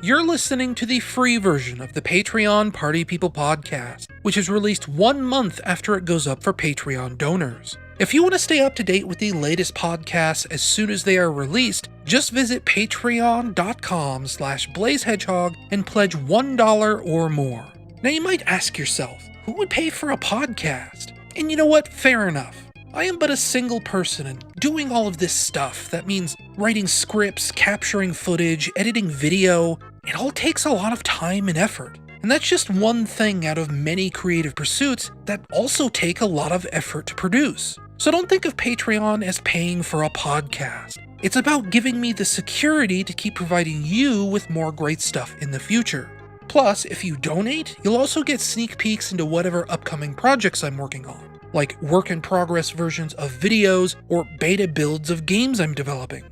You're listening to the free version of the Patreon Party People podcast, which is released 1 month after it goes up for Patreon donors. If you want to stay up to date with the latest podcasts as soon as they are released, just visit patreon.com/blazehedgehog and pledge $1 or more. Now you might ask yourself, who would pay for a podcast? And you know what? Fair enough. I am but a single person, and doing all of this stuff, that means writing scripts, capturing footage, editing video, it all takes a lot of time and effort. And that's just one thing out of many creative pursuits that also take a lot of effort to produce. So don't think of Patreon as paying for a podcast. It's about giving me the security to keep providing you with more great stuff in the future. Plus, if you donate, you'll also get sneak peeks into whatever upcoming projects I'm working on, like work-in-progress versions of videos or beta builds of games I'm developing.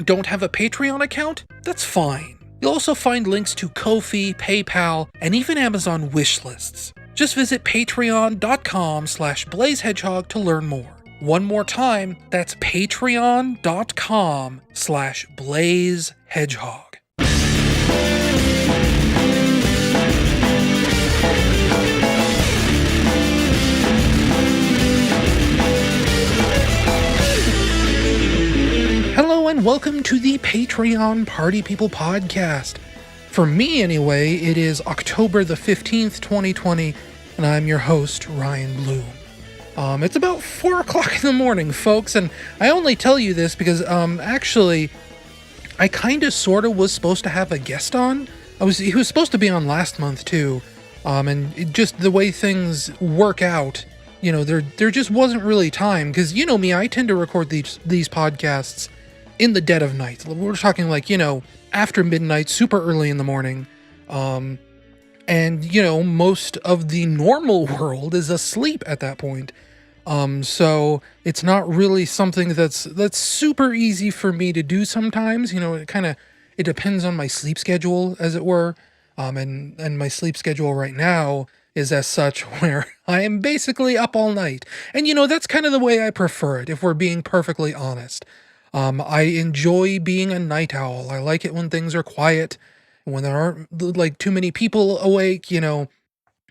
Don't have a Patreon account? That's fine. You'll also find links to Ko-fi, PayPal, and even Amazon wishlists. Just visit patreon.com/blazehedgehog to learn more. One more time, that's patreon.com/blazehedgehog. Hello and welcome to the Patreon Party People podcast. For me anyway, it is October the 15th, 2020, and I'm your host, Ryan Bloom. It's about 4 o'clock in the morning, folks, and I only tell you this because, actually, I kinda sorta was supposed to have a guest on. He was supposed to be on last month, too, and just the way things work out, you know, there just wasn't really time, because you know me, I tend to record these podcasts in the dead of night. We're talking like, you know, after midnight, super early in the morning. And, you know, most of the normal world is asleep at that point. So it's not really something that's super easy for me to do sometimes. You know, it depends on my sleep schedule, as it were. And my sleep schedule right now is as such where I am basically up all night. And, you know, that's kind of the way I prefer it, if we're being perfectly honest. I enjoy being a night owl. I like it when things are quiet, when there aren't like too many people awake. You know,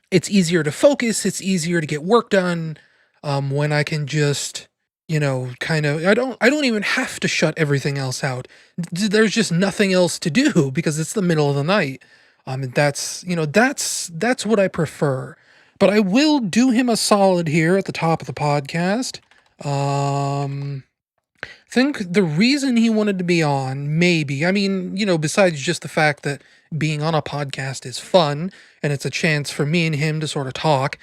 it's easier to focus, it's easier to get work done, when I can just, you know, I don't even have to shut everything else out. There's just nothing else to do because it's the middle of the night. And that's what I prefer. But I will do him a solid here at the top of the podcast. Think the reason he wanted to be on, maybe, I mean, you know, besides just the fact that being on a podcast is fun and it's a chance for me and him to sort of talk,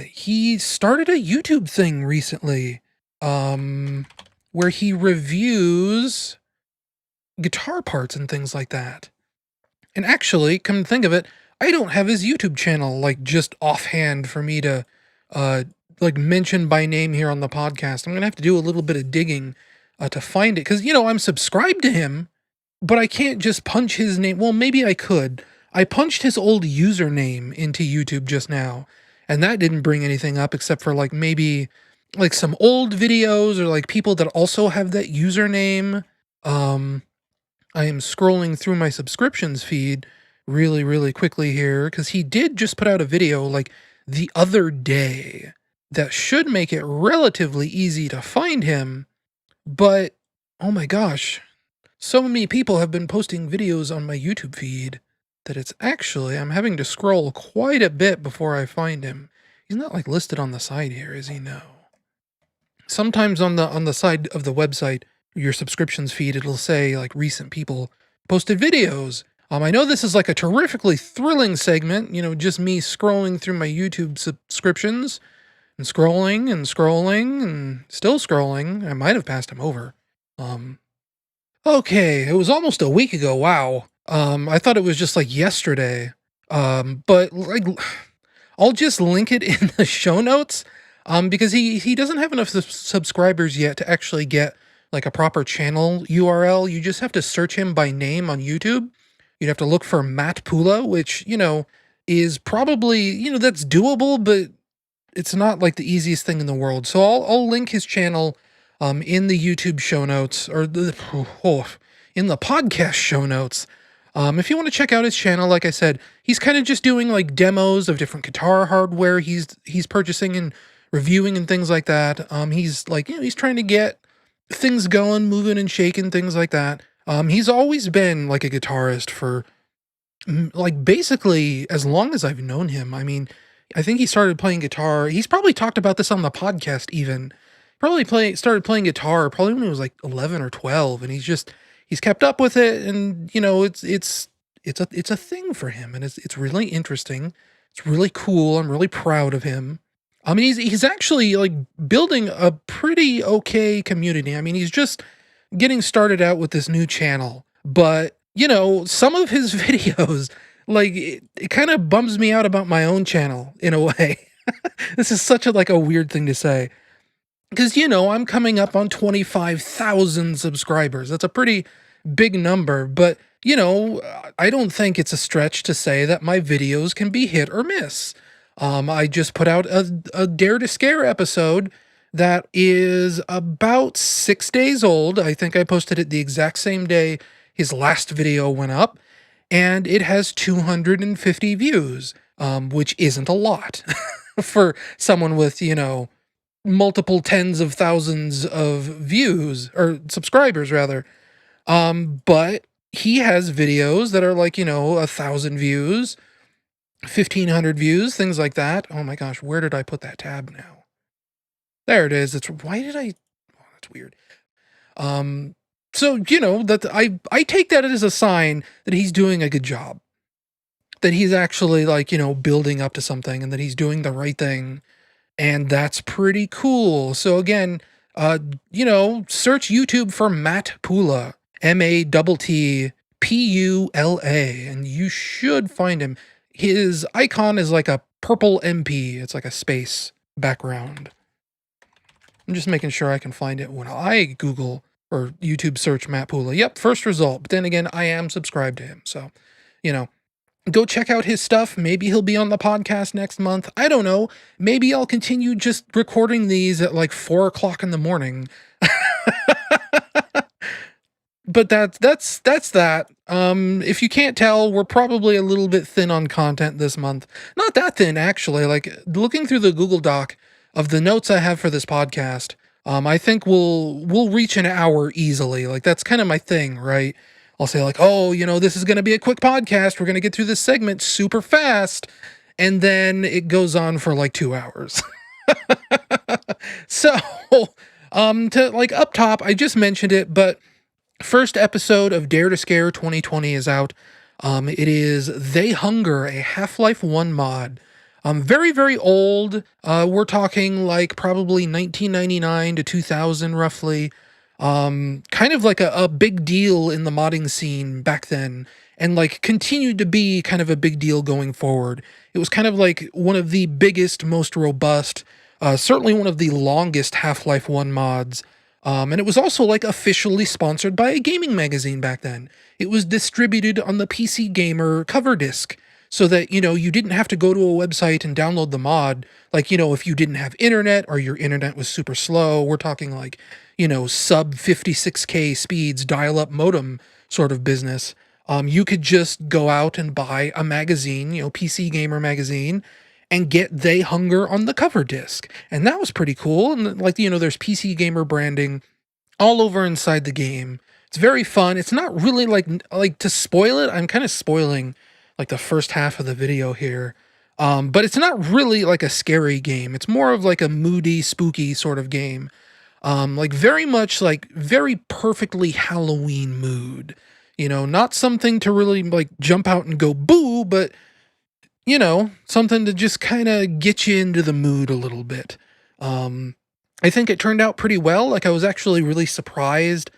he started a YouTube thing recently, where he reviews guitar parts and things like that. And actually, come to think of it, I don't have his YouTube channel, like, just offhand for me to, like, mention by name here on the podcast. I'm gonna have to do a little bit of digging to find it, because, you know, I'm subscribed to him, but I can't just punch his name. Well, maybe I could. I punched his old username into YouTube just now, and that didn't bring anything up except for, like, maybe, like, some old videos or, like, people that also have that username. I am scrolling through my subscriptions feed really, really quickly here, because he did just put out a video, like, the other day that should make it relatively easy to find him. But, oh my gosh, so many people have been posting videos on my YouTube feed that I'm having to scroll quite a bit before I find him. He's not, like, listed on the side here, is he? No. Sometimes on the side of the website, your subscriptions feed, it'll say, like, recent people posted videos. I know this is like a terrifically thrilling segment, you know, just me scrolling through my YouTube subscriptions. And scrolling and scrolling and still scrolling. I might have passed him over. Okay, it was almost a week ago. Wow. I thought it was just like yesterday. But like, I'll just link it in the show notes. Because he doesn't have enough subscribers yet to actually get like a proper channel URL. You just have to search him by name on YouTube. You'd have to look for Matt Pula, which, you know, is probably, you know, that's doable, but it's not like the easiest thing in the world. So I'll link his channel in the YouTube show notes, or in the podcast show notes. If you want to check out his channel, like I said, he's kind of just doing like demos of different guitar hardware he's purchasing and reviewing and things like that. He's like, he's trying to get things going, moving and shaking, things like that. He's always been like a guitarist for like basically as long as I've known him. I mean, I think he started playing guitar. He's probably talked about this on the podcast even. Started playing guitar probably when he was like 11 or 12, and he's kept up with it, and it's a thing for him, and it's really interesting. It's really cool. I'm really proud of him. I mean, he's actually like building a pretty okay community. I mean, he's just getting started out with this new channel, but some of his videos, like it kind of bums me out about my own channel in a way. This is such a weird thing to say. Because, I'm coming up on 25,000 subscribers. That's a pretty big number, but, I don't think it's a stretch to say that my videos can be hit or miss. I just put out a Dare to Scare episode that is about 6 days old. I think I posted it the exact same day his last video went up, and it has 250 views, which isn't a lot for someone with, multiple tens of thousands of views or subscribers rather. But he has videos that are like, 1,000 views, 1,500 views, things like that. Oh my gosh, where did I put that tab now? There it is. Why did I? Oh, that's weird. So that I take that as a sign that he's doing a good job, that he's actually building up to something, and that he's doing the right thing. And that's pretty cool. So again, search YouTube for Matt Pula, Mattpula, and you should find him. His icon is like a purple MP. It's like a space background. I'm just making sure I can find it when I Google or YouTube search Matt Pula. Yep, first result. But then again, I am subscribed to him. So, go check out his stuff. Maybe he'll be on the podcast next month. I don't know. Maybe I'll continue just recording these at like 4 o'clock in the morning. But that's that. If you can't tell, we're probably a little bit thin on content this month. Not that thin, actually. Like, looking through the Google Doc of the notes I have for this podcast, I think we'll reach an hour easily. Like, that's kind of my thing, right? I'll say like, oh, this is going to be a quick podcast. We're going to get through this segment super fast. And then it goes on for like 2 hours. So, to like up top, I just mentioned it, but first episode of Dare to Scare 2020 is out. It is They Hunger, a Half-Life 1 mod. Very, very old. We're talking like probably 1999 to 2000 roughly. Kind of like a big deal in the modding scene back then, and like continued to be kind of a big deal going forward. It was kind of like one of the biggest, most robust, certainly one of the longest Half-Life 1 mods. And it was also like officially sponsored by a gaming magazine back then. It was distributed on the PC Gamer cover disc, so that, you didn't have to go to a website and download the mod. Like, if you didn't have internet or your internet was super slow, we're talking like, sub 56K speeds, dial-up modem sort of business. You could just go out and buy a magazine, PC Gamer magazine, and get They Hunger on the cover disc. And that was pretty cool. And like, there's PC Gamer branding all over inside the game. It's very fun. It's not really like to spoil it. I'm kind of spoiling like the first half of the video here. But it's not really like a scary game. It's more of like a moody, spooky sort of game. Like very much like very perfectly Halloween mood. Not something to really like jump out and go boo, but something to just kind of get you into the mood a little bit. I think it turned out pretty well. Like I was actually really surprised.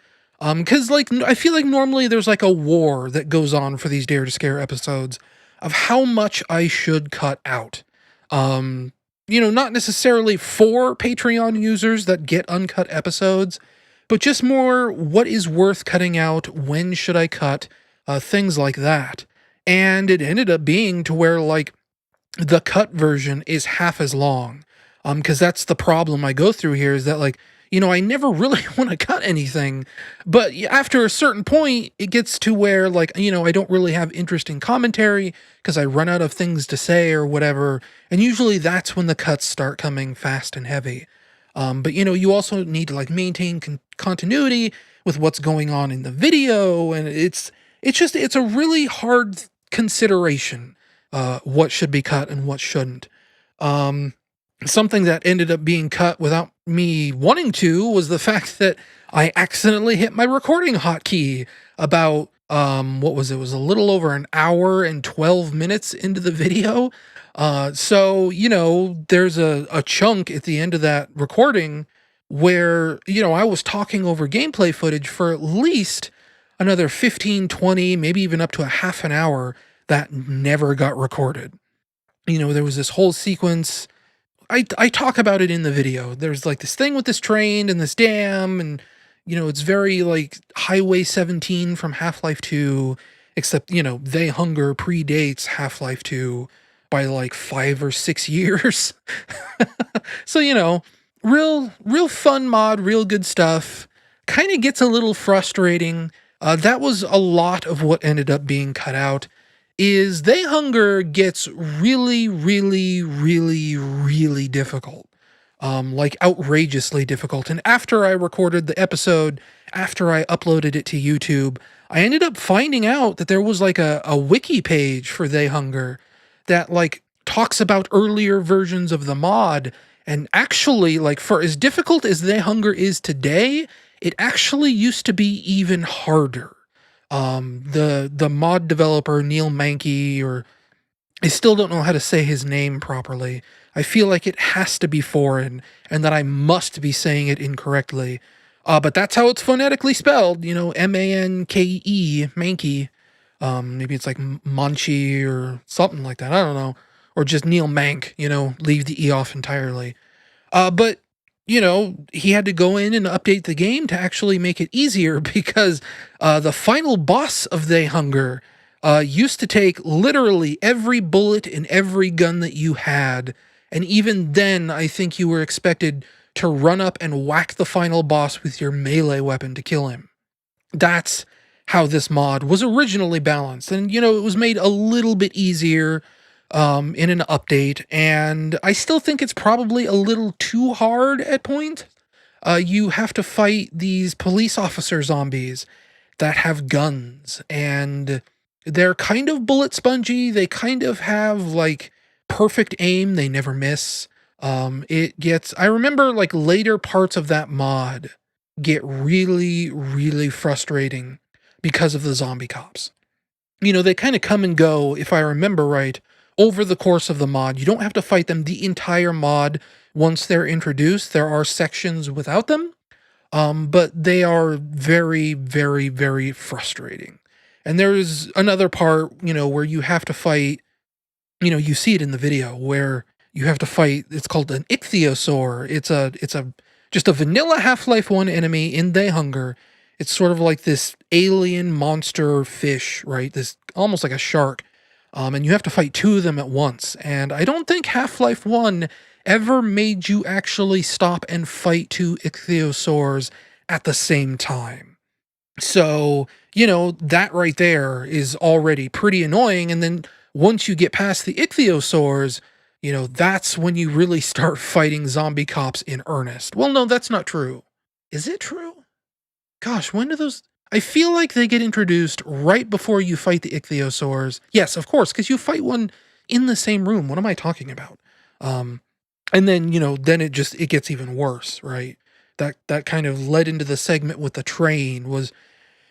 Cause like, I feel like normally there's like a war that goes on for these Dare to Scare episodes of how much I should cut out. Not necessarily for Patreon users that get uncut episodes, but just more what is worth cutting out, when should I cut, things like that. And it ended up being to where like the cut version is half as long. Cause that's the problem I go through here is that like, I never really want to cut anything, but after a certain point, it gets to where, like, I don't really have interesting commentary because I run out of things to say or whatever. And usually that's when the cuts start coming fast and heavy. But you also need to like maintain continuity with what's going on in the video, and it's a really hard consideration, what should be cut and what shouldn't. Um, Something that ended up being cut without me wanting to was the fact that I accidentally hit my recording hotkey about what was it? It was a little over an hour and 12 minutes into the video. So there's a chunk at the end of that recording where I was talking over gameplay footage for at least another 15, 20, maybe even up to a half an hour that never got recorded. There was this whole sequence. I talk about it in the video. There's like this thing with this train and this dam, and it's very like Highway 17 from Half-Life 2, except They Hunger predates Half-Life 2 by like 5 or 6 years. So real fun mod, real good stuff. Kind of gets a little frustrating. That was a lot of what ended up being cut out. Is They Hunger gets really, really, really, really difficult. Like outrageously difficult. And after I recorded the episode, after I uploaded it to YouTube, I ended up finding out that there was like a wiki page for They Hunger that like talks about earlier versions of the mod. And actually, like, for as difficult as They Hunger is today, it actually used to be even harder. The mod developer Neil Mankey, or I still don't know how to say his name properly. I feel like it has to be foreign and that I must be saying it incorrectly. But that's how it's phonetically spelled, Manke, Mankey. Maybe it's like Manchi or something like that. I don't know. Or just Neil Mank, leave the E off entirely. But he had to go in and update the game to actually make it easier because the final boss of They Hunger used to take literally every bullet in every gun that you had. And even then, I think you were expected to run up and whack the final boss with your melee weapon to kill him. That's how this mod was originally balanced. And, it was made a little bit easier in an update. And I still think it's probably a little too hard at point. You have to fight these police officer zombies that have guns, and they're kind of bullet spongy. They kind of have like perfect aim. They never miss. I remember like later parts of that mod get really, really frustrating because of the zombie cops. They kind of come and go, if I remember right, over the course of the mod. You don't have to fight them the entire mod once they're introduced. There are sections without them, but they are very, very, very frustrating. And there's another part, where you have to fight, you see it in the video where you have to fight, it's called an ichthyosaur. It's just a vanilla Half-Life 1 enemy in They Hunger. It's sort of like this alien monster fish, right? This almost like a shark. And you have to fight two of them at once. And I don't think Half-Life 1 ever made you actually stop and fight two ichthyosaurs at the same time. So, that right there is already pretty annoying. And then once you get past the ichthyosaurs, that's when you really start fighting zombie cops in earnest. Well, no, that's not true. Is it true? Gosh, when do those... I feel like they get introduced right before you fight the ichthyosaurs. Yes, of course, because you fight one in the same room. What am I talking about? And then, then it gets even worse, right? That kind of led into the segment with the train was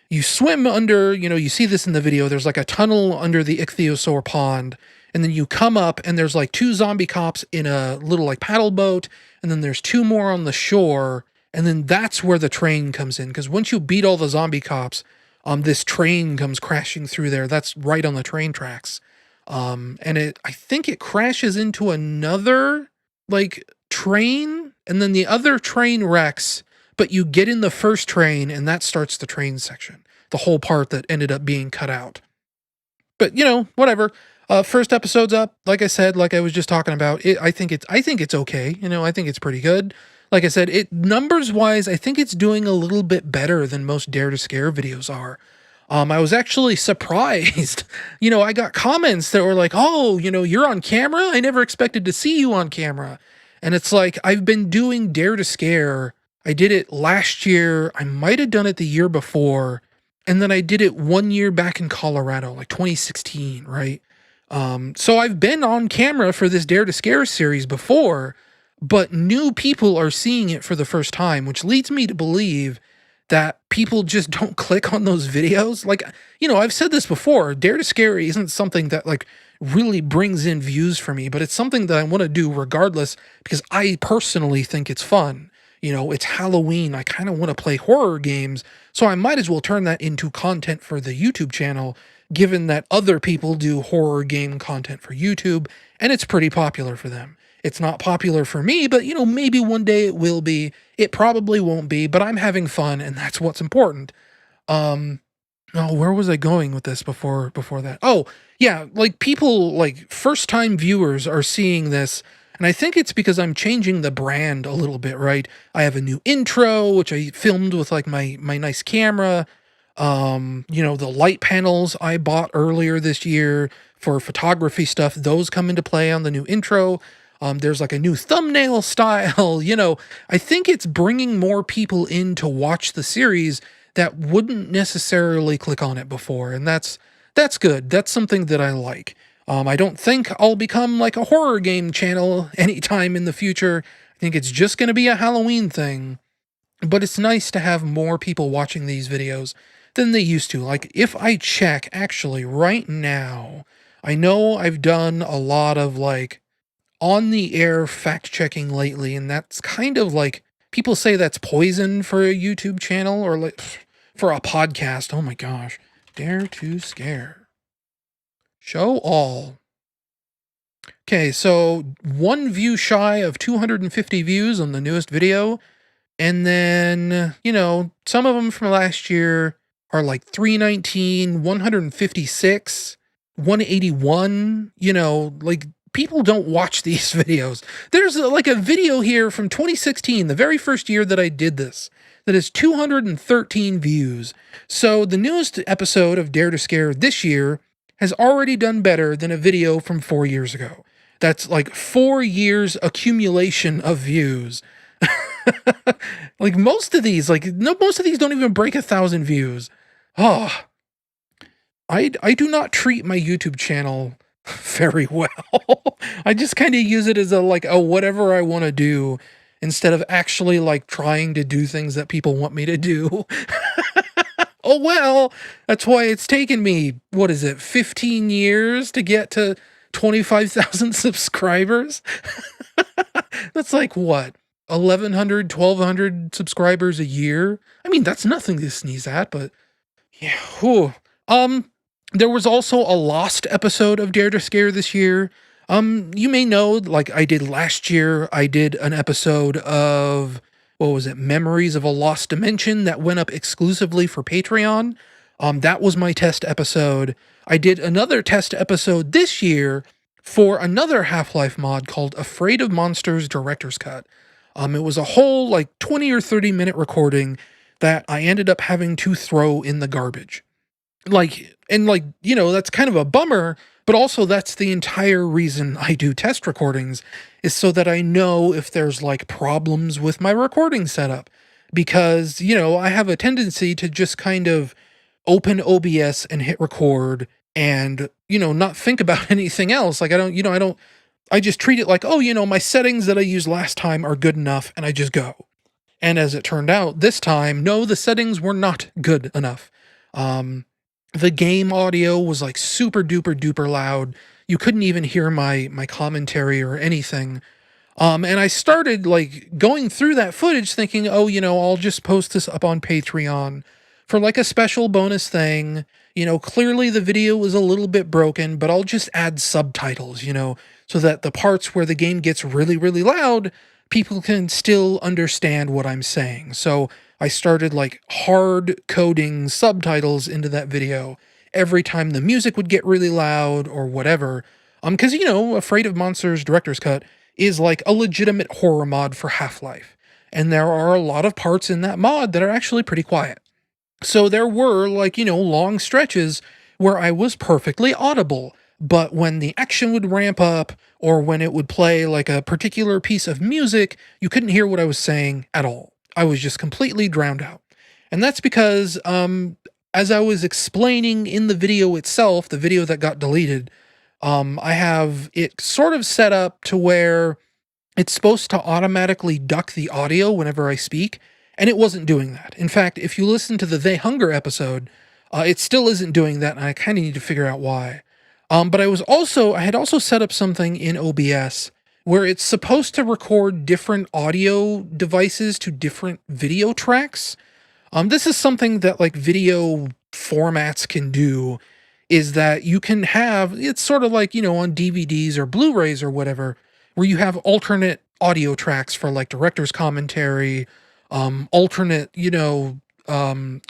you swim under, you see this in the video, there's like a tunnel under the ichthyosaur pond, and then you come up and there's like two zombie cops in a little like paddle boat, and then there's two more on the shore, and then that's where the train comes in, because once you beat all the zombie cops, this train comes crashing through there. That's right on the train tracks. And I think it crashes into another like train, and then the other train wrecks, but you get in the first train and that starts the train section, the whole part that ended up being cut out. But whatever. First episode's up. Like I said, like I was just talking about, I think it's okay. I think it's pretty good. like I said, it numbers wise, I think it's doing a little bit better than most Dare to Scare videos are. I was actually surprised. I got comments that were like, "Oh, you're on camera? I never expected to see you on camera." And it's like, I've been doing Dare to Scare. I did it last year. I might have done it the year before. And then I did it 1 year back in Colorado, like 2016, right? So I've been on camera for this Dare to Scare series before, but new people are seeing it for the first time, which leads me to believe that people just don't click on those videos. Like, I've said this before, Dare to Scare isn't something that like really brings in views for me, but it's something that I want to do regardless because I personally think it's fun. It's Halloween. I kind of want to play horror games, so I might as well turn that into content for the YouTube channel, given that other people do horror game content for YouTube, and it's pretty popular for them. It's not popular for me, but maybe one day it will be. It probably won't be, but I'm having fun, and that's what's important. Um, oh, where was I going with this before that? Oh, yeah, like people, like first time viewers are seeing this, and I think it's because I'm changing the brand a little bit, right? I have a new intro, which I filmed with like my nice camera. The light panels I bought earlier this year for photography stuff, those come into play on the new intro. There's like a new thumbnail style. I think it's bringing more people in to watch the series that wouldn't necessarily click on it before, and that's good. That's something that I like. I don't think I'll become like a horror game channel anytime in the future. I think it's just going to be a Halloween thing, but it's nice to have more people watching these videos than they used to. Like, if I check actually right now, I know I've done a lot of like on the air fact checking lately, and that's kind of like people say that's poison for a YouTube channel or like for a podcast. Oh my gosh. Dare to Scare. Show all. Okay, so 1 view shy of 250 views on the newest video. And then, some of them from last year are like 319, 156, 181. Like people don't watch these videos. There's like a video here from 2016, the very first year that I did this, that has 213 views. So the newest episode of Dare to Scare this year has already done better than a video from 4 years ago. That's like 4 years accumulation of views. Like most of these, most of these don't even break 1,000 views. Oh, I do not treat my YouTube channel very well. I just kind of use it as a whatever I want to do instead of actually like trying to do things that people want me to do. Oh well, that's why it's taken me, 15 years to get to 25,000 subscribers? That's like what? 1,100, 1,200 subscribers a year? I mean, that's nothing to sneeze at, but yeah. Whew. There was also a lost episode of Dare to Scare this year. You may know, like I did last year, I did an episode of, what was it, Memories of a Lost Dimension that went up exclusively for Patreon. That was my test episode. I did another test episode this year for another Half-Life mod called Afraid of Monsters Director's Cut. It was a whole 20 or 30 minute recording that I ended up having to throw in the garbage. That's kind of a bummer, but also that's the entire reason I do test recordings, is so that I know if there's problems with my recording setup. Because, I have a tendency to just kind of open OBS and hit record and, not think about anything else. I just treat it like, my settings that I used last time are good enough, and I just go. And as it turned out, this time, no, the settings were not good enough. The game audio was super duper duper loud. You couldn't even hear my commentary or anything. And I started going through that footage thinking, I'll just post this up on Patreon for a special bonus thing. Clearly the video was a little bit broken, but I'll just add subtitles, so that the parts where the game gets really, really loud, people can still understand what I'm saying. So I started hard coding subtitles into that video every time the music would get really loud or whatever. Because, Afraid of Monsters Director's Cut is a legitimate horror mod for Half-Life. and there are a lot of parts in that mod that are actually pretty quiet. So there were, like, long stretches where I was perfectly audible, but when the action would ramp up or when it would play like a particular piece of music, you couldn't hear what I was saying at all. I was just completely drowned out. And that's because, as I was explaining in the video itself, the video that got deleted, I have it sort of set up to where it's supposed to automatically duck the audio whenever I speak, and it wasn't doing that. In fact, if you listen to the They Hunger episode, it still isn't doing that, and I kind of need to figure out why. But I had also set up something in OBS where it's supposed to record different audio devices to different video tracks. This is something that like video formats can do, is that you can have, it's sort of like, on DVDs or Blu-rays or whatever, where you have alternate audio tracks for like director's commentary, alternate,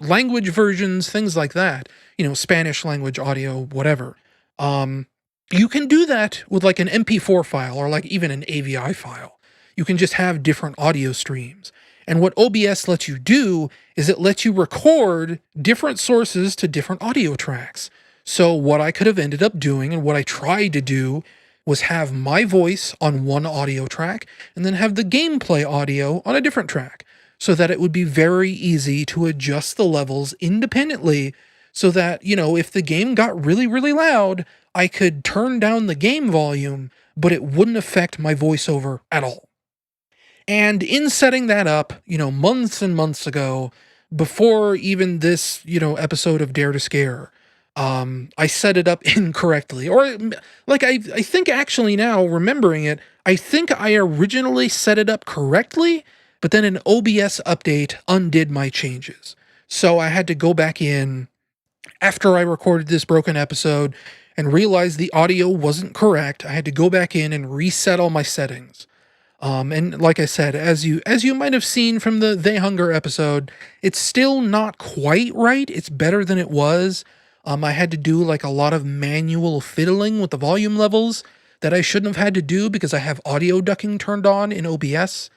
language versions, things like that, Spanish language audio, whatever. You can do that with like an MP4 file or like even an AVI file. You can just have different audio streams. And what OBS lets you do is it lets you record different sources to different audio tracks. So what I could have ended up doing and what I tried to do was have my voice on one audio track and then have the gameplay audio on a different track so that it would be very easy to adjust the levels independently so that, if the game got really, really loud, I could turn down the game volume, but it wouldn't affect my voiceover at all. And in setting that up, months and months ago, before even this, episode of Dare to Scare, I set it up incorrectly. Or, like, I think actually now, remembering it, I think I originally set it up correctly, but then an OBS update undid my changes. So I had to go back in after I recorded this broken episode and realized the audio wasn't correct. I had to go back in and reset all my settings. And like I said, as you might have seen from the They Hunger episode, it's still not quite right. It's better than it was. I had to do like a lot of manual fiddling with the volume levels that I shouldn't have had to do because I have audio ducking turned on in OBS.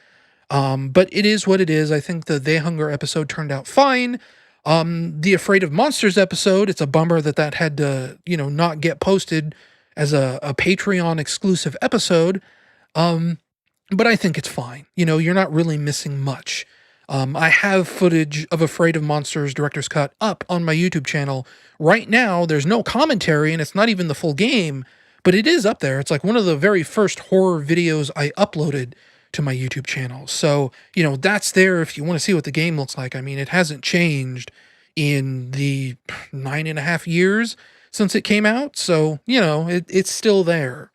But it is what it is. I think the They Hunger episode turned out fine. The Afraid of Monsters episode, it's a bummer that had to, not get posted as a Patreon exclusive episode. But I think it's fine. You're not really missing much. I have footage of Afraid of Monsters Director's Cut up on my YouTube channel. Right now, there's no commentary, and it's not even the full game, but it is up there. It's like one of the very first horror videos I uploaded to my YouTube channel. So, that's there if you want to see what the game looks like. I mean, it hasn't changed in the 9.5 years since it came out. So, it's still there.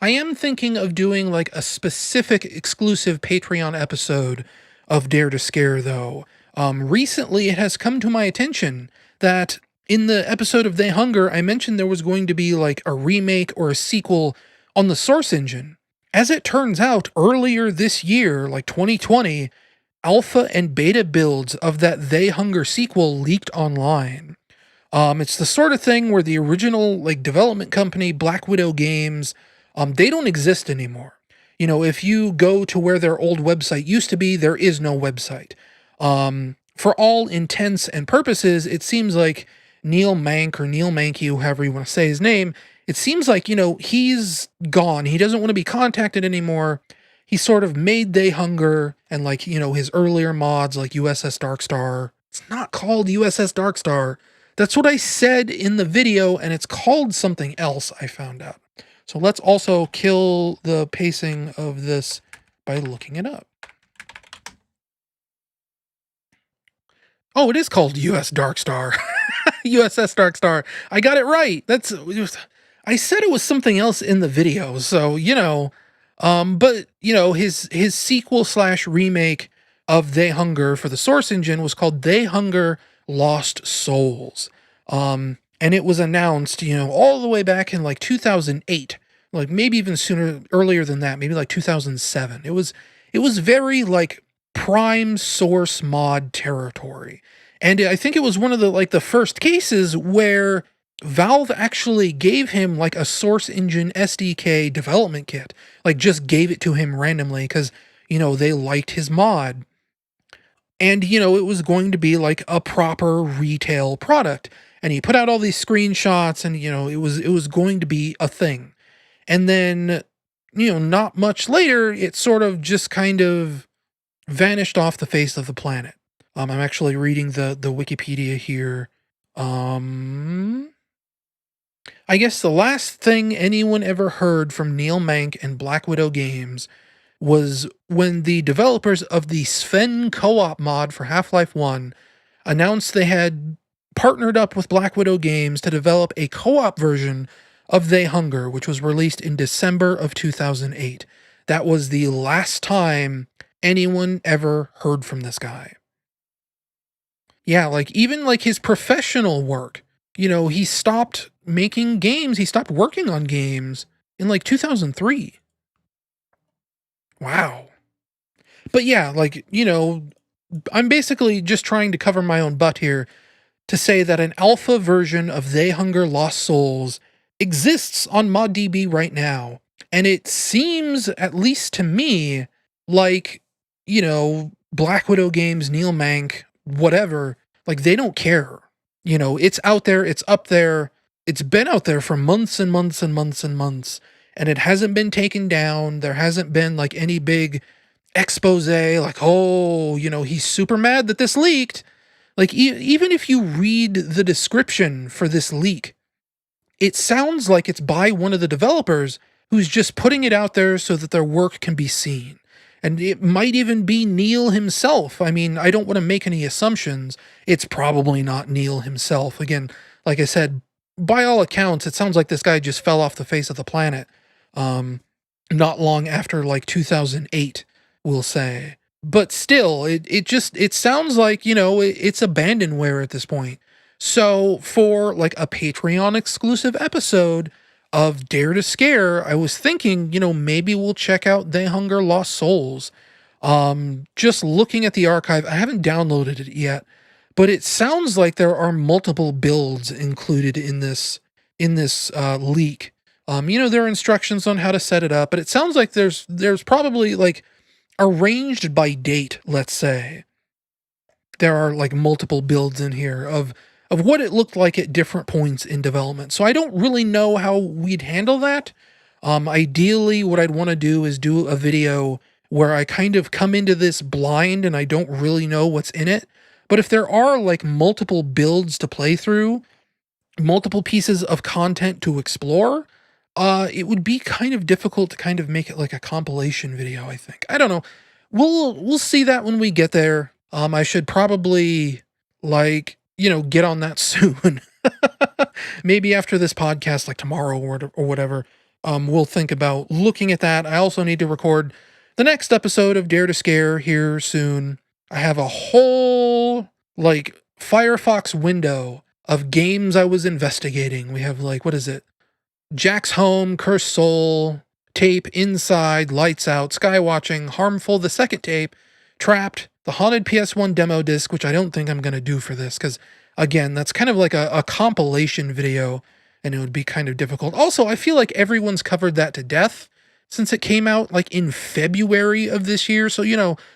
I am thinking of doing like a specific exclusive Patreon episode of Dare to Scare, though. Recently, it has come to my attention that in the episode of They Hunger, I mentioned there was going to be like a remake or a sequel on the Source engine. As it turns out, earlier this year, like 2020, alpha and beta builds of that They Hunger sequel leaked online. It's the sort of thing where the original like development company, Black Widow Games, they don't exist anymore. If you go to where their old website used to be, there is no website. For all intents and purposes, it seems like Neil Mank or Neil Mankey, however you want to say his name, it seems like, he's gone. He doesn't want to be contacted anymore. He sort of made They Hunger and like, his earlier mods like USS Darkstar. It's not called USS Darkstar. That's what I said in the video, and it's called something else, I found out. So let's also kill the pacing of this by looking it up. Oh, it is called US Darkstar. USS Darkstar. I got it right. I said it was something else in the video, so, but, his sequel / remake of They Hunger for the Source engine was called They Hunger Lost Souls. And it was announced, all the way back in like 2008, like maybe even earlier than that, maybe like 2007. It was very like prime source mod territory. And I think it was one of the first cases where Valve actually gave him like a Source engine SDK development kit, like just gave it to him randomly. Cause they liked his mod. And, it was going to be like a proper retail product. And he put out all these screenshots and, it was going to be a thing. And then, not much later, it sort of just kind of vanished off the face of the planet. I'm actually reading the Wikipedia here. I guess the last thing anyone ever heard from Neil Mank and Black Widow Games was when the developers of the Sven co-op mod for Half-Life 1 announced they had partnered up with Black Widow Games to develop a co-op version of They Hunger, which was released in December of 2008. That was the last time anyone ever heard from this guy. Yeah, even his professional work, he stopped making games, he stopped working on games in 2003. Wow. But yeah, I'm basically just trying to cover my own butt here to say that an alpha version of They Hunger Lost Souls exists on ModDB right now. And it seems, at least to me, like, Black Widow Games, Neil Mank, whatever, they don't care. It's out there, it's up there, it's been out there for months and months and months and months, and it hasn't been taken down. There hasn't been any big expose, oh, he's super mad that this leaked. Even if you read the description for this leak, it sounds like it's by one of the developers who's just putting it out there so that their work can be seen. And it might even be Neil himself. I mean, I don't want to make any assumptions. It's probably not Neil himself. Again, like I said, by all accounts, it sounds like this guy just fell off the face of the planet. Not long after 2008, we'll say. But still, it sounds like, it's abandonware at this point. So for a Patreon exclusive episode of Dare to Scare, I was thinking, maybe we'll check out They Hunger Lost Souls. Just looking at the archive, I haven't downloaded it yet, but it sounds like there are multiple builds included in this leak. There are instructions on how to set it up, but it sounds like there's probably arranged by date, let's say. There are multiple builds in here of what it looked like at different points in development. So I don't really know how we'd handle that. Ideally, what I'd want to do is do a video where I kind of come into this blind and I don't really know what's in it. But if there are multiple builds to play through, multiple pieces of content to explore, it would be kind of difficult to kind of make it a compilation video, I think. I don't know. We'll see that when we get there. I should probably get on that soon. Maybe after this podcast, tomorrow or whatever, we'll think about looking at that. I also need to record the next episode of Dare to Scare here soon. I have a whole Firefox window of games I was investigating. We have what is it? Jack's Home, Cursed Soul, Tape, Inside, Lights Out, Skywatching, Harmful, the second tape, Trapped, the Haunted PS1 demo disc, which I don't think I'm going to do for this, because, again, that's kind of a compilation video, and it would be kind of difficult. Also, I feel like everyone's covered that to death since it came out, in February of this year, so,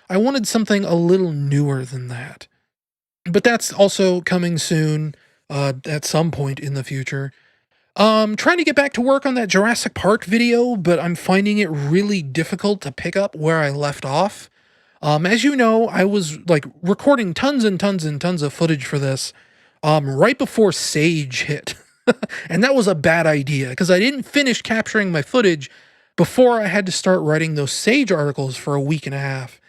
I wanted something a little newer than that. But that's also coming soon, at some point in the future. Trying to get back to work on that Jurassic Park video, but I'm finding it really difficult to pick up where I left off. As you know, I was recording tons and tons and tons of footage for this, right before Sage hit. And that was a bad idea because I didn't finish capturing my footage before I had to start writing those Sage articles for a week and a half.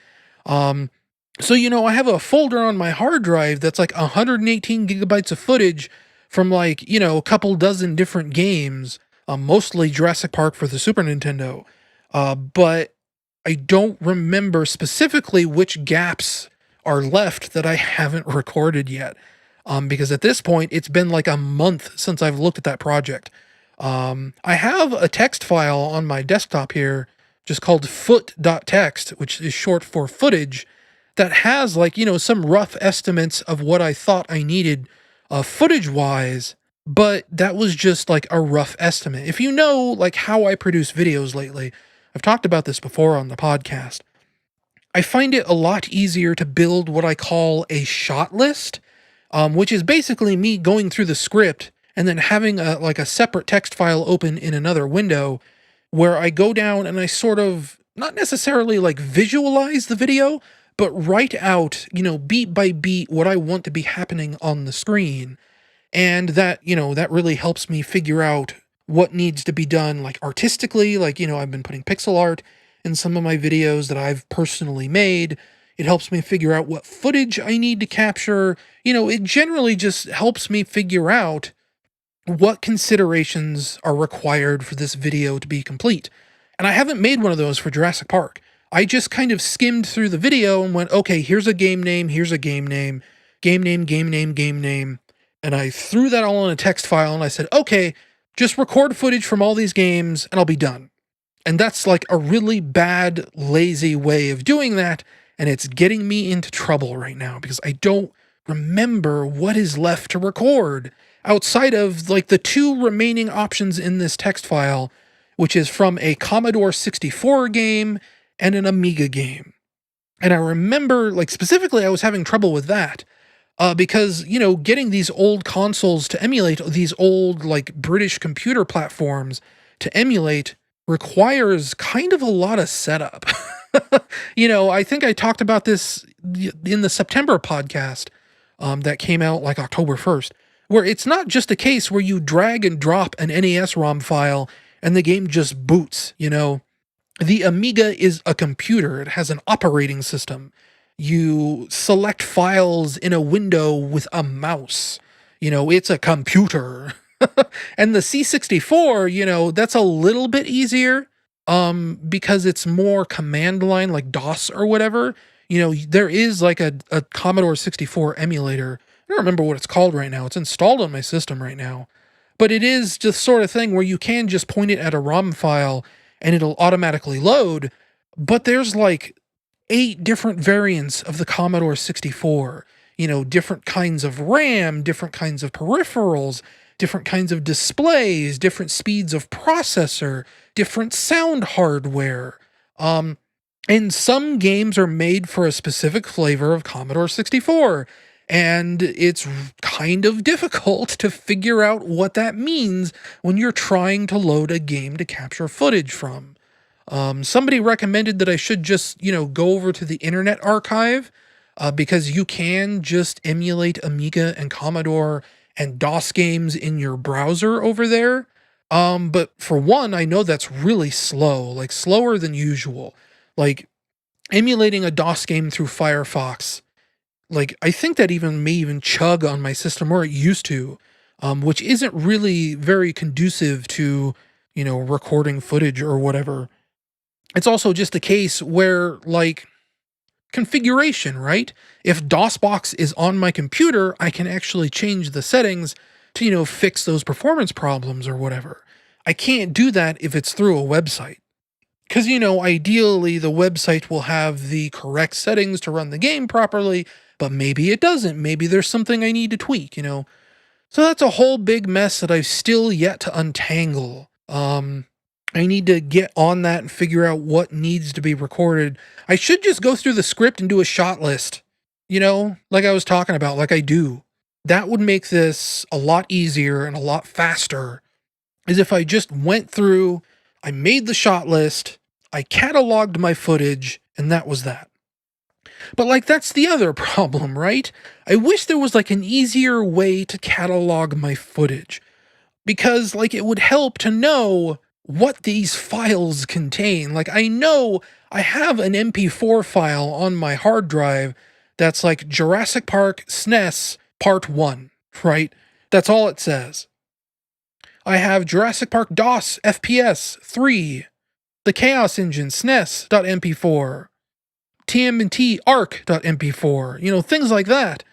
So, I have a folder on my hard drive that's 118 gigabytes of footage from a couple dozen different games, mostly Jurassic Park for the Super Nintendo. But I don't remember specifically which gaps are left that I haven't recorded yet. Because at this point, it's been a month since I've looked at that project. I have a text file on my desktop here, just called foot.txt, which is short for footage, that has some rough estimates of what I thought I needed footage-wise, but that was just a rough estimate. If you know how I produce videos lately, I've talked about this before on the podcast. I find it a lot easier to build what I call a shot list, which is basically me going through the script and then having a separate text file open in another window where I go down and I sort of not necessarily like visualize the video, but write out, beat by beat what I want to be happening on the screen. And that, that really helps me figure out what needs to be done, like artistically. Like, I've been putting pixel art in some of my videos that I've personally made. It helps me figure out what footage I need to capture. It generally just helps me figure out what considerations are required for this video to be complete. And I haven't made one of those for Jurassic Park. I just kind of skimmed through the video and went, okay, here's a game name, here's a game name, game name, game name, game name. And I threw that all in a text file and I said, okay, just record footage from all these games and I'll be done. And that's like a really bad, lazy way of doing that. And it's getting me into trouble right now because I don't remember what is left to record outside of like the two remaining options in this text file, which is from a Commodore 64 game and an Amiga game. And I remember, like, specifically, I was having trouble with that because, getting these old consoles to emulate, these old, like, British computer platforms to emulate requires kind of a lot of setup. I think I talked about this in the September podcast that came out like October 1st, where it's not just a case where you drag and drop an NES ROM file and the game just boots. The Amiga is a computer. It has an operating system. You select files in a window with a mouse. It's a computer. And the C64, that's a little bit easier because it's more command line, like DOS or whatever. There is like a Commodore 64 emulator. I don't remember what it's called right now. It's installed on my system right now. But it is the sort of thing where you can just point it at a ROM file and it'll automatically load. But there's like 8 different variants of the Commodore 64. Different kinds of RAM, different kinds of peripherals, different kinds of displays, different speeds of processor, different sound hardware. And some games are made for a specific flavor of Commodore 64. And it's kind of difficult to figure out what that means when you're trying to load a game to capture footage from. Somebody recommended that I should just, go over to the Internet Archive because you can just emulate Amiga and Commodore and DOS games in your browser over there. But for one, I know that's really slow, like slower than usual. Like emulating a DOS game through Firefox, like I think that may even chug on my system, or it used to, which isn't really very conducive to, recording footage or whatever. It's also just a case where, like, configuration, right? If DOSBox is on my computer, I can actually change the settings to, fix those performance problems or whatever. I can't do that if it's through a website. Because, ideally the website will have the correct settings to run the game properly, but maybe it doesn't. Maybe there's something I need to tweak, So that's a whole big mess that I've still yet to untangle. I need to get on that and figure out what needs to be recorded. I should just go through the script and do a shot list, like I was talking about, like I do. That would make this a lot easier and a lot faster, is if I just went through, I made the shot list, I cataloged my footage, and that was that. But like, that's the other problem, right? I wish there was like an easier way to catalog my footage, because like it would help to know what these files contain. Like I know I have an MP4 file on my hard drive that's like Jurassic Park SNES Part 1, right? That's all it says. I have Jurassic Park DOS FPS 3, the Chaos Engine SNES.mp4, TMNT ARC.mp4, things like that.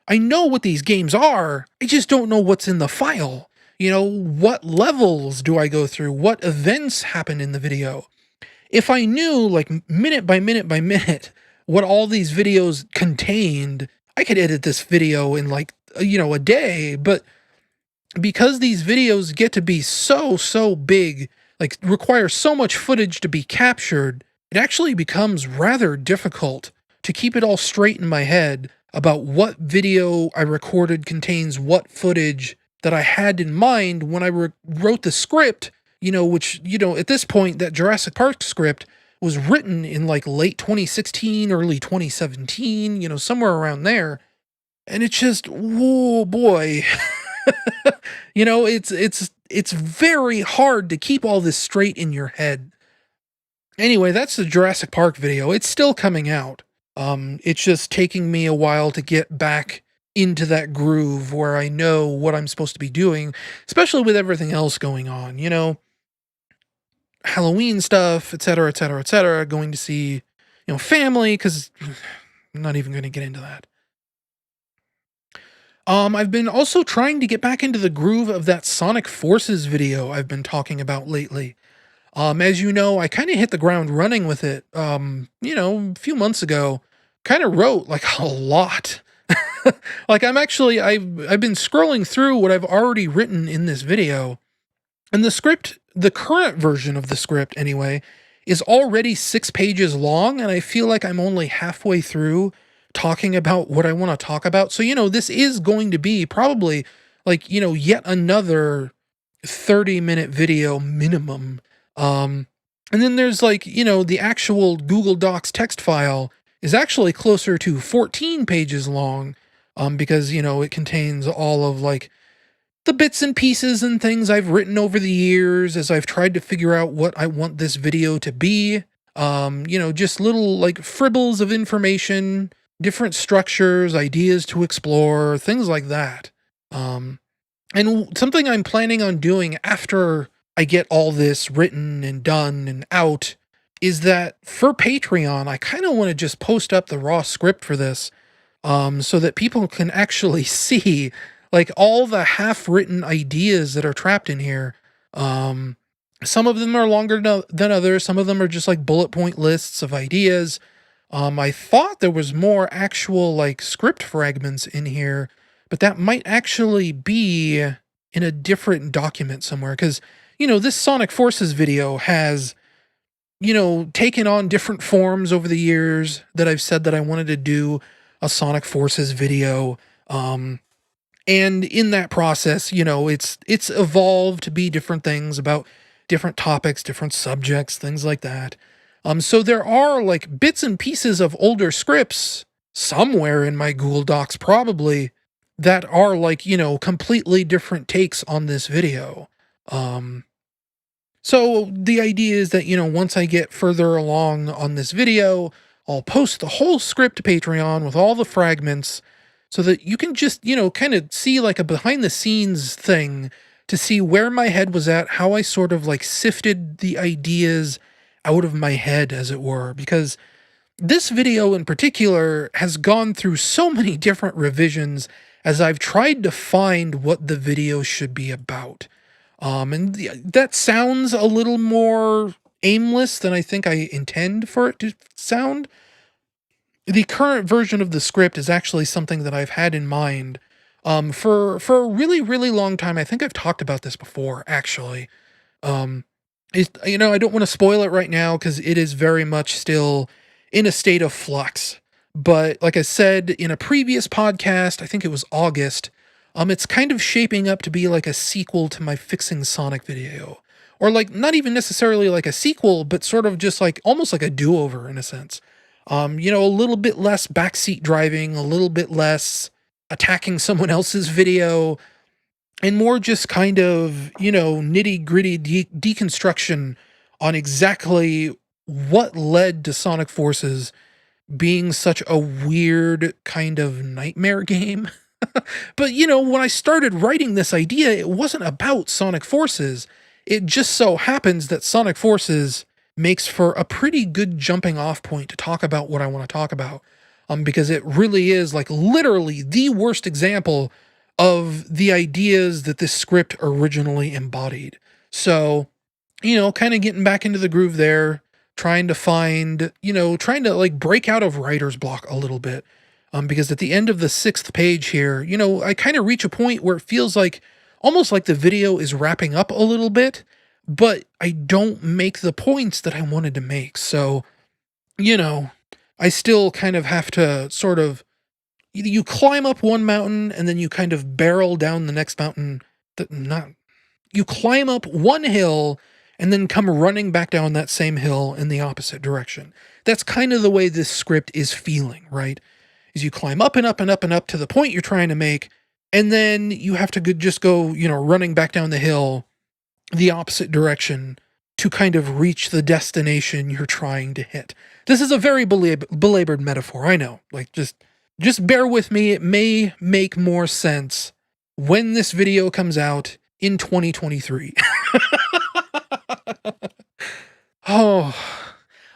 I know what these games are, I just don't know what's in the file. What levels do I go through? What events happen in the video? If I knew, like, minute by minute by minute, what all these videos contained, I could edit this video in, like, a day. But because these videos get to be so big, like, require so much footage to be captured, it actually becomes rather difficult to keep it all straight in my head about what video I recorded contains what footage that I had in mind when I wrote the script, which, at this point, that Jurassic Park script was written in like late 2016, early 2017, somewhere around there. And it's just, whoa, boy. It's very hard to keep all this straight in your head. Anyway, that's the Jurassic Park video. It's still coming out. It's just taking me a while to get back into that groove where I know what I'm supposed to be doing, especially with everything else going on, Halloween stuff, etc., etc., etc., going to see, family, because I'm not even going to get into that. I've been also trying to get back into the groove of that Sonic Forces video I've been talking about lately. As you know, I kind of hit the ground running with it, a few months ago. Kind of wrote like a lot. Like I've been scrolling through what I've already written in this video, and the current version of the script anyway, is already 6 pages long, and I feel like I'm only halfway through talking about what I want to talk about. So, this is going to be probably like, yet another 30-minute video minimum. And then there's like, the actual Google Docs text file is actually closer to 14 pages long, because, it contains all of like the bits and pieces and things I've written over the years as I've tried to figure out what I want this video to be. Just little like fribbles of information, different structures, ideas to explore, things like that. And something I'm planning on doing after I get all this written and done and out is that for Patreon, I kind of want to just post up the raw script for this, so that people can actually see like all the half-written ideas that are trapped in here. Some of them are longer than others. Some of them are just like bullet point lists of ideas. I thought there was more actual like script fragments in here, but that might actually be in a different document somewhere. Because, this Sonic Forces video has, taken on different forms over the years that I've said that I wanted to do a Sonic Forces video. And in that process, it's evolved to be different things about different topics, different subjects, things like that. So there are like bits and pieces of older scripts somewhere in my Google Docs probably that are like, completely different takes on this video. So the idea is that, once I get further along on this video, I'll post the whole script to Patreon with all the fragments so that you can just, kind of see like a behind the scenes thing to see where my head was at, how I sort of like sifted the ideas out of my head, as it were, because this video in particular has gone through so many different revisions as I've tried to find what the video should be about. That sounds a little more aimless than I think I intend for it to sound. The current version of the script is actually something that I've had in mind for a really, really long time. I think I've talked about this before, actually. I don't want to spoil it right now because it is very much still in a state of flux. But like I said in a previous podcast, I think it was August, it's kind of shaping up to be like a sequel to my Fixing Sonic video. Or like, not even necessarily like a sequel, but sort of just like, almost like a do-over in a sense. A little bit less backseat driving, a little bit less attacking someone else's video, and more just kind of, nitty-gritty deconstruction on exactly what led to Sonic Forces being such a weird kind of nightmare game. But, when I started writing this idea, it wasn't about Sonic Forces. It just so happens that Sonic Forces makes for a pretty good jumping off point to talk about what I want to talk about. Because it really is like literally the worst example of the ideas that this script originally embodied. So, kind of getting back into the groove there, trying to like break out of writer's block a little bit. Because at the end of the 6th page here, I kind of reach a point where it feels like almost like the video is wrapping up a little bit, but I don't make the points that I wanted to make. So you know, I still kind of have to sort of you climb up one mountain and then you kind of barrel down the next mountain. Not you climb up one hill and then come running back down that same hill in the opposite direction. That's kind of the way this script is feeling, right? Is you climb up and up and up and up to the point you're trying to make, and then you have to just go, running back down the hill the opposite direction to kind of reach the destination you're trying to hit. This is a very belabored metaphor, I know. Like, just bear with me. It may make more sense when this video comes out in 2023. Oh,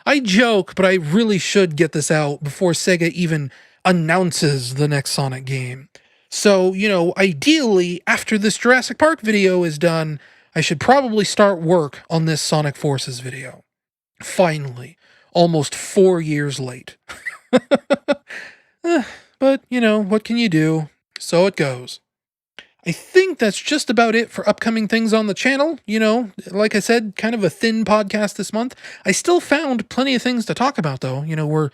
I joke, but I really should get this out before Sega even announces the next Sonic game. So, ideally, after this Jurassic Park video is done, I should probably start work on this Sonic Forces video. Finally, almost 4 years late. But, what can you do? So it goes. I think that's just about it for upcoming things on the channel. Like I said, kind of a thin podcast this month. I still found plenty of things to talk about, though. We're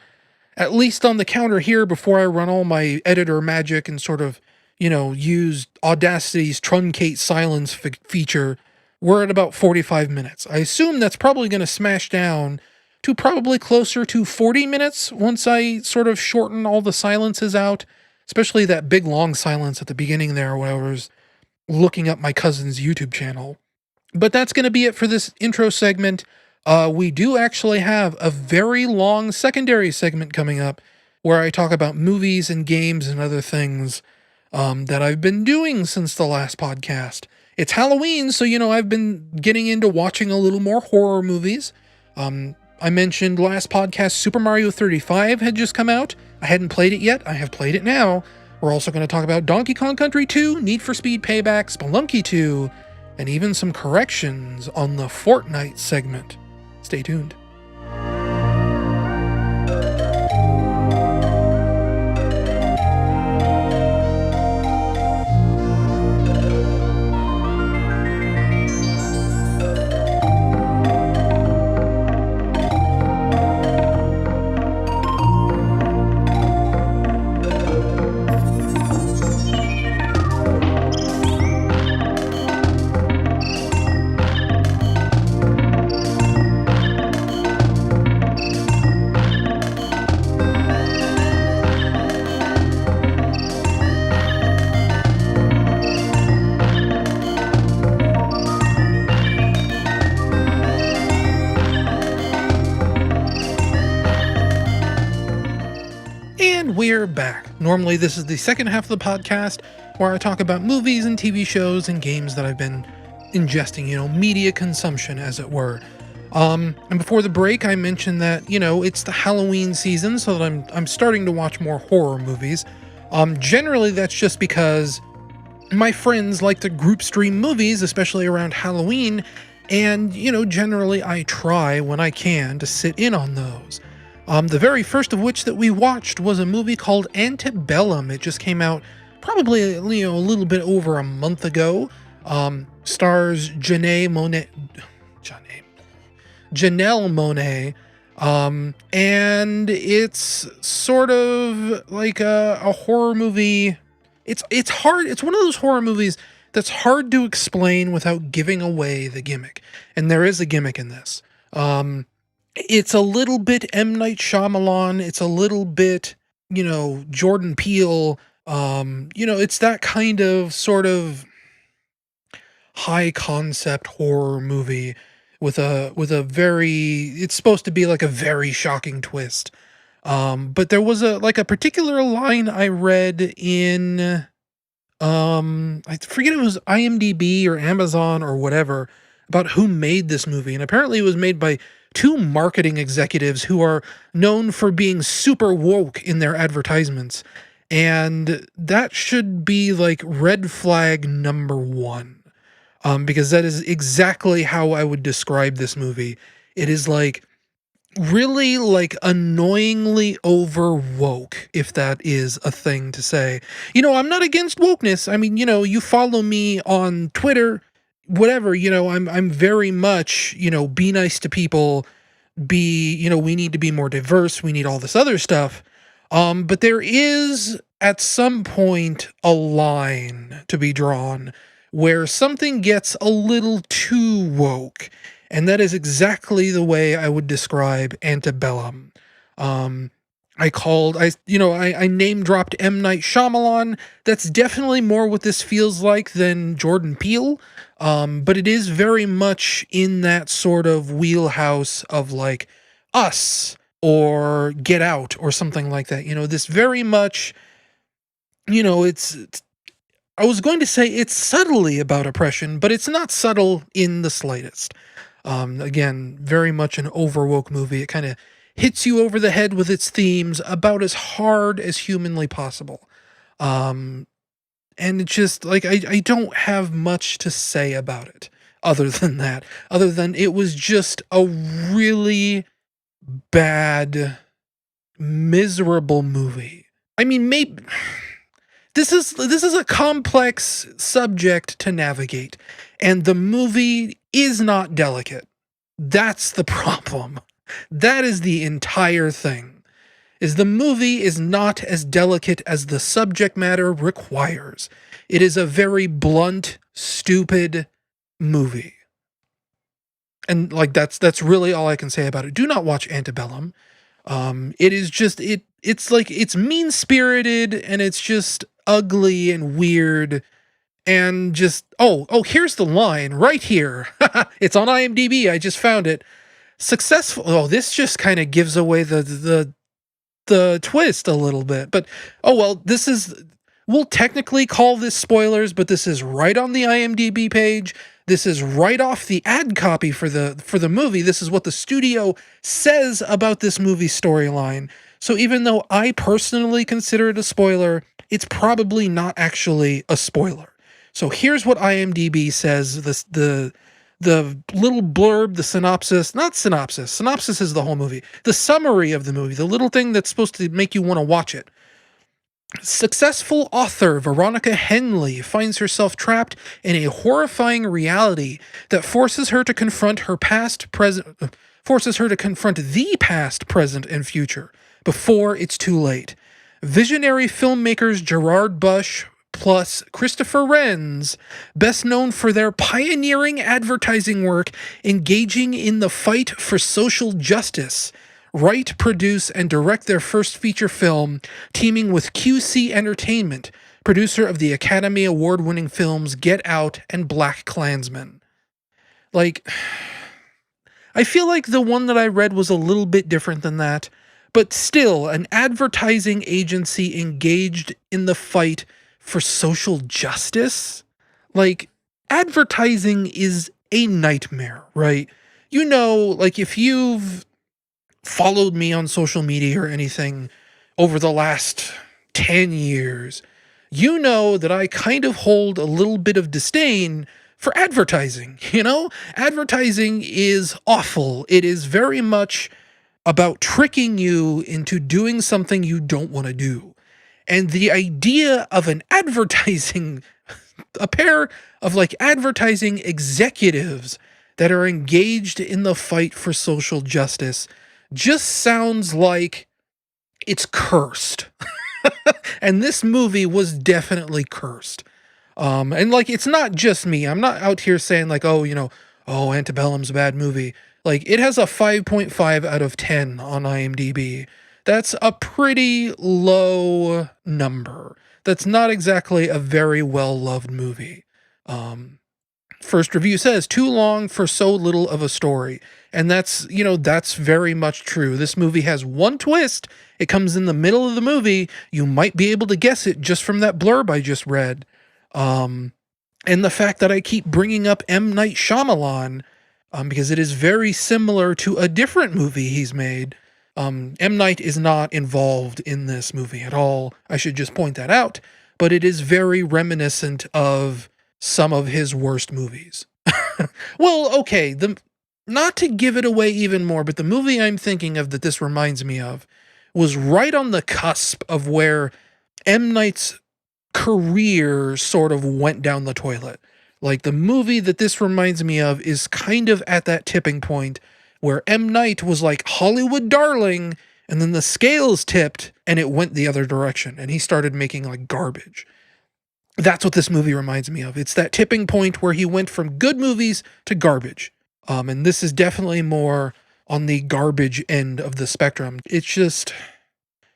at least on the counter here before I run all my editor magic and sort of, use Audacity's truncate silence feature. We're at about 45 minutes. I assume that's probably going to smash down to probably closer to 40 minutes once I sort of shorten all the silences out. Especially that big long silence at the beginning there when I was looking up my cousin's YouTube channel. But that's going to be it for this intro segment. We do actually have a very long secondary segment coming up where I talk about movies and games and other things that I've been doing since the last podcast. It's Halloween, so, I've been getting into watching a little more horror movies. I mentioned last podcast Super Mario 35 had just come out. I hadn't played it yet. I have played it now. We're also going to talk about Donkey Kong Country 2, Need for Speed Payback, Spelunky 2, and even some corrections on the Fortnite segment. Stay tuned. We're back. Normally, this is the second half of the podcast where I talk about movies and TV shows and games that I've been ingesting, media consumption, as it were. And before the break, I mentioned that, it's the Halloween season, so that I'm starting to watch more horror movies. Generally, that's just because my friends like to group stream movies, especially around Halloween, and, generally I try when I can to sit in on those. The very first of which that we watched was a movie called Antebellum. It just came out probably, a little bit over a month ago. Stars Janelle Monáe. And it's sort of like a horror movie. It's hard. It's one of those horror movies that's hard to explain without giving away the gimmick. And there is a gimmick in this. It's a little bit M. Night Shyamalan. It's a little bit, Jordan Peele. It's that kind of sort of high concept horror movie with a very, it's supposed to be like a very shocking twist. But there was a particular line I read in, I forget if it was IMDb or Amazon or whatever, about who made this movie. And apparently it was made by two marketing executives who are known for being super woke in their advertisements. And that should be like red flag number one. Because that is exactly how I would describe this movie. It is like really like annoyingly over woke, if that is a thing to say. I'm not against wokeness. I mean, you follow me on Twitter, whatever, I'm very much, be nice to people, we need to be more diverse, we need all this other stuff. But there is at some point a line to be drawn where something gets a little too woke, and that is exactly the way I would describe Antebellum. Um, I name dropped M. Night Shyamalan. That's definitely more what this feels like than Jordan Peele. But it is very much in that sort of wheelhouse of like Us or Get Out or something like that. This very much, I was going to say it's subtly about oppression, but it's not subtle in the slightest. Again, very much an overwoke movie. It kind of hits you over the head with its themes about as hard as humanly possible. Um, and it's just like, I don't have much to say about it other than that, other than it was just a really bad, miserable movie. I mean, maybe this is a complex subject to navigate, and the movie is not delicate. That's the problem. That is the entire thing. Is the movie is not as delicate as the subject matter requires. It is a very blunt, stupid movie. And like that's really all I can say about it. Do not watch Antebellum. It is just it's like it's mean-spirited and it's just ugly and weird and just here's the line right here. It's on IMDb. I just found it. Successful. Oh, this just kind of gives away the twist a little bit. But oh well, we'll technically call this spoilers, but this is right on the IMDb page. This is right off the ad copy for the movie. This is what the studio says about this movie storyline. So even though I personally consider it a spoiler, it's probably not actually a spoiler. So here's what IMDb says, the little blurb, the synopsis, not synopsis. Synopsis is the whole movie. The summary of the movie, the little thing that's supposed to make you want to watch it. Successful author Veronica Henley finds herself trapped in a horrifying reality that forces her to confront the past, present, and future before it's too late. Visionary filmmakers Gerard Bush plus Christopher Renz, best known for their pioneering advertising work engaging in the fight for social justice, write, produce, and direct their first feature film, teaming with QC Entertainment, producer of the Academy Award-winning films Get Out and Black Klansman. Like, I feel like the one that I read was a little bit different than that, but still, an advertising agency engaged in the fight for social justice? Like, advertising is a nightmare, right? Like, if you've followed me on social media or anything over the last 10 years, you know that I kind of hold a little bit of disdain for advertising. Advertising is awful. It is very much about tricking you into doing something you don't want to do. And the idea of a pair of like advertising executives that are engaged in the fight for social justice just sounds like it's cursed. And this movie was definitely cursed. And like, it's not just me. I'm not out here saying like, Antebellum's a bad movie. Like, it has a 5.5 out of 10 on IMDb. That's a pretty low number. That's not exactly a very well-loved movie. First review says, too long for so little of a story. And that's very much true. This movie has one twist. It comes in the middle of the movie. You might be able to guess it just from that blurb I just read. And the fact that I keep bringing up M. Night Shyamalan, because it is very similar to a different movie he's made. M. Night is not involved in this movie at all. I should just point that out. But it is very reminiscent of some of his worst movies. Well, okay, not to give it away even more, but the movie I'm thinking of that this reminds me of was right on the cusp of where M. Night's career sort of went down the toilet. Like, the movie that this reminds me of is kind of at that tipping point where M. Night was like Hollywood darling, and then the scales tipped and it went the other direction, and he started making like garbage. That's what this movie reminds me of. It's that tipping point where he went from good movies to garbage. And this is definitely more on the garbage end of the spectrum. It's just,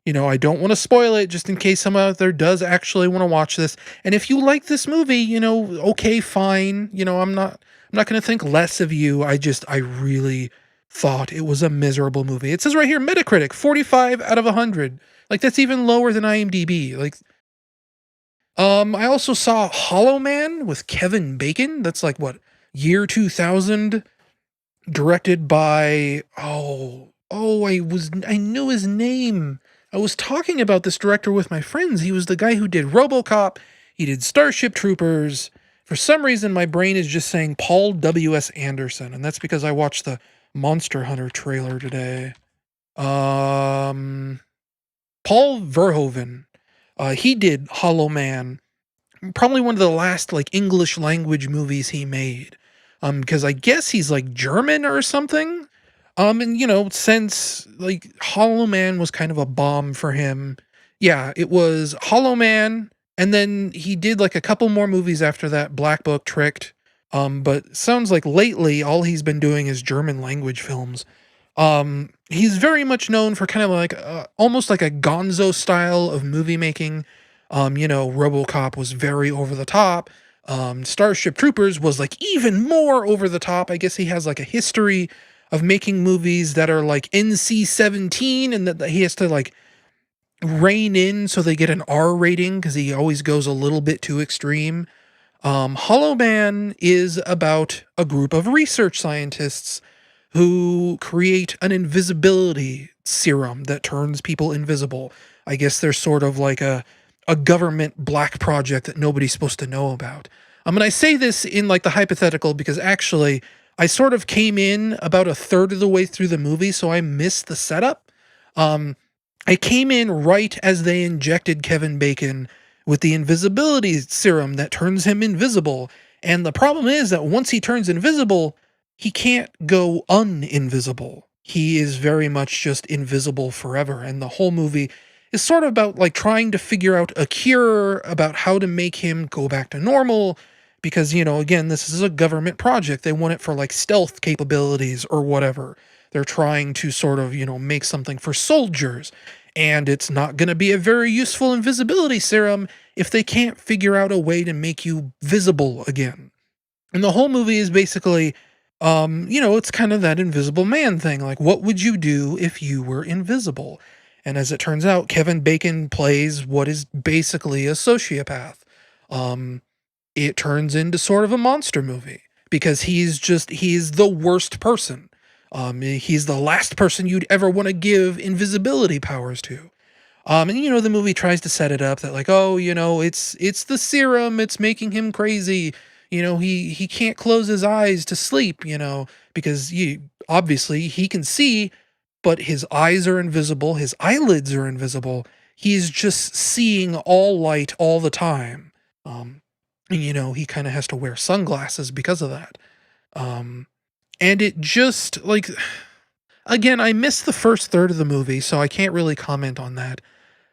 I don't want to spoil it just in case someone out there does actually want to watch this. And if you like this movie, okay, fine. I'm not going to think less of you. I really thought it was a miserable movie. It says right here, Metacritic, 45 out of 100. Like, that's even lower than IMDb. Like, I also saw Hollow Man with Kevin Bacon. That's like, what, year 2000? Directed by, I knew his name. I was talking about this director with my friends. He was the guy who did RoboCop. He did Starship Troopers. For some reason, my brain is just saying Paul W.S. Anderson, and that's because I watched the Monster Hunter trailer today. Paul Verhoeven. He did Hollow Man. Probably one of the last, like, English language movies he made. Because I guess he's, like, German or something. And, since, like, Hollow Man was kind of a bomb for him, yeah, it was Hollow Man, and then he did, like, a couple more movies after that, Black Book, Tricked, but sounds like lately all he's been doing is German language films. He's very much known for kind of like, almost like a gonzo style of movie making. RoboCop was very over the top. Starship Troopers was, like, even more over the top. I guess he has, like, a history of making movies that are like NC-17 and that he has to like rein in so they get an R rating because he always goes a little bit too extreme. Hollow Man is about a group of research scientists who create an invisibility serum that turns people invisible. I guess they're sort of like a government black project that nobody's supposed to know about. And I say this in like the hypothetical because actually I sort of came in about a third of the way through the movie, so I missed the setup. I came in right as they injected Kevin Bacon with the invisibility serum that turns him invisible. And the problem is that once he turns invisible, he can't go uninvisible. He is very much just invisible forever. And the whole movie is sort of about like trying to figure out a cure about how to make him go back to normal. Because, again, this is a government project. They want it for like stealth capabilities or whatever. They're trying to sort of, make something for soldiers. And it's not going to be a very useful invisibility serum if they can't figure out a way to make you visible again. And the whole movie is basically, it's kind of that Invisible Man thing. Like, what would you do if you were invisible? And as it turns out, Kevin Bacon plays what is basically a sociopath. It turns into sort of a monster movie because he's the worst person. He's the last person you'd ever want to give invisibility powers to. And the movie tries to set it up that like, it's the serum, it's making him crazy. He can't close his eyes to sleep, because obviously he can see, but his eyes are invisible, his eyelids are invisible. He's just seeing all light all the time. He kind of has to wear sunglasses because of that. And it just, like, again, I missed the first third of the movie, so I can't really comment on that.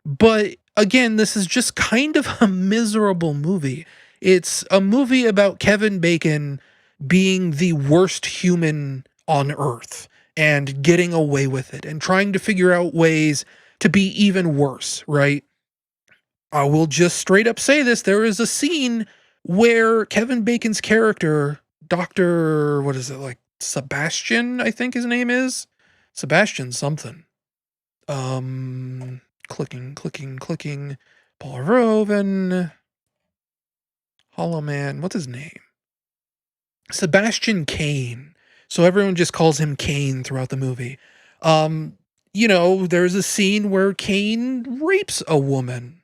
But, again, this is just kind of a miserable movie. It's a movie about Kevin Bacon being the worst human on Earth and getting away with it and trying to figure out ways to be even worse, right? I will just straight up say this. There is a scene where Kevin Bacon's character, Dr. what is it, like Sebastian, I think his name is? Sebastian something. Clicking. Paul Verhoeven. Hollow Man. What's his name? Sebastian Cain. So everyone just calls him Cain throughout the movie. There's a scene where Cain rapes a woman.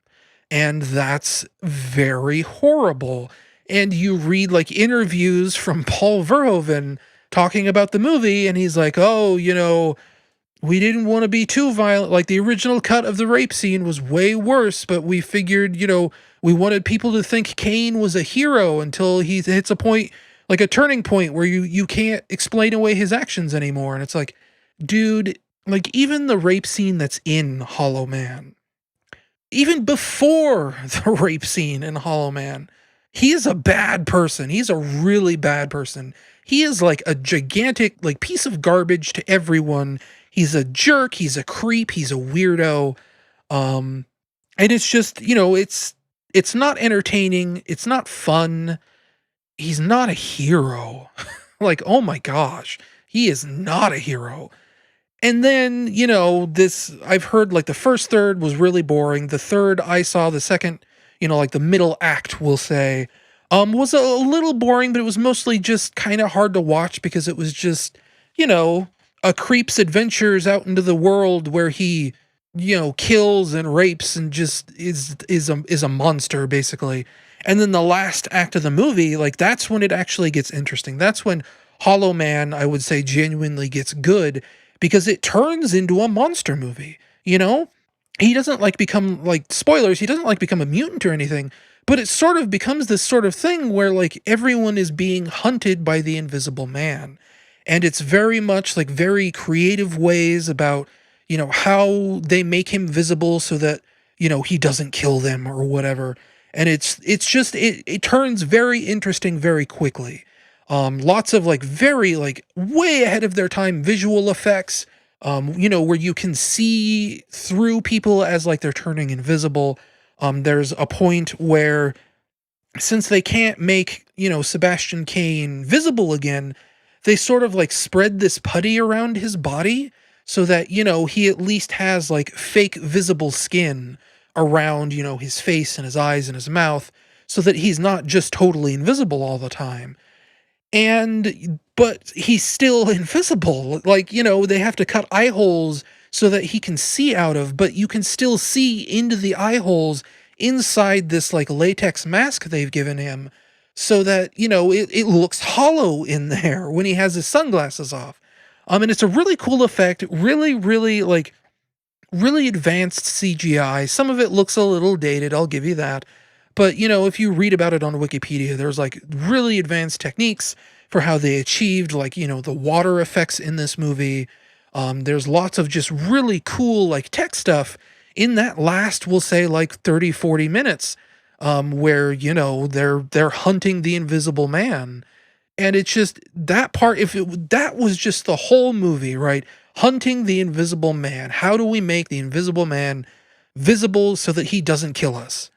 And that's very horrible. And you read like interviews from Paul Verhoeven talking about the movie, and he's like, we didn't want to be too violent. Like the original cut of the rape scene was way worse, but we figured, we wanted people to think Cain was a hero until he hits a point like a turning point where you can't explain away his actions anymore. And it's like, dude, like even the rape scene that's in Hollow Man, even before the rape scene in Hollow Man, he is a bad person. He's a really bad person. He is like a gigantic like piece of garbage to everyone. He's a jerk, he's a creep, he's a weirdo. Um and it's just, it's not entertaining, it's not fun. He's not a hero. Like, oh my gosh, he is not a hero. And then, this, I've heard like the first third was really boring. The third I saw, the second, like the middle act, we'll say, was a little boring, but it was mostly just kind of hard to watch because it was just, a creep's adventures out into the world where he, kills and rapes and just is a monster basically. And then the last act of the movie, like that's when it actually gets interesting. That's when Hollow Man, I would say, genuinely gets good because it turns into a monster movie, He doesn't like become like spoilers, he doesn't like become a mutant or anything, but it sort of becomes this sort of thing where like everyone is being hunted by the Invisible Man. And it's very much like very creative ways about, how they make him visible so that, he doesn't kill them or whatever. And it's just it turns very interesting very quickly. Lots of like very like way ahead of their time visual effects, where you can see through people as like they're turning invisible. There's a point where since they can't make, Sebastian Kane visible again, they sort of like spread this putty around his body so that, he at least has like fake visible skin around, his face and his eyes and his mouth so that he's not just totally invisible all the time. But he's still invisible. Like, they have to cut eye holes so that he can see out of, but you can still see into the eye holes inside this like latex mask they've given him so that, it looks hollow in there when he has his sunglasses off. And it's a really cool effect, really, really like really advanced CGI. Some of it looks a little dated, I'll give you that. But, if you read about it on Wikipedia, there's like really advanced techniques for how they achieved like, the water effects in this movie. There's lots of just really cool like tech stuff in that last, we'll say like 30, 40 minutes, where, they're hunting the Invisible Man. And it's just that part, that was just the whole movie, right? Hunting the Invisible Man. How do we make the Invisible Man visible so that he doesn't kill us?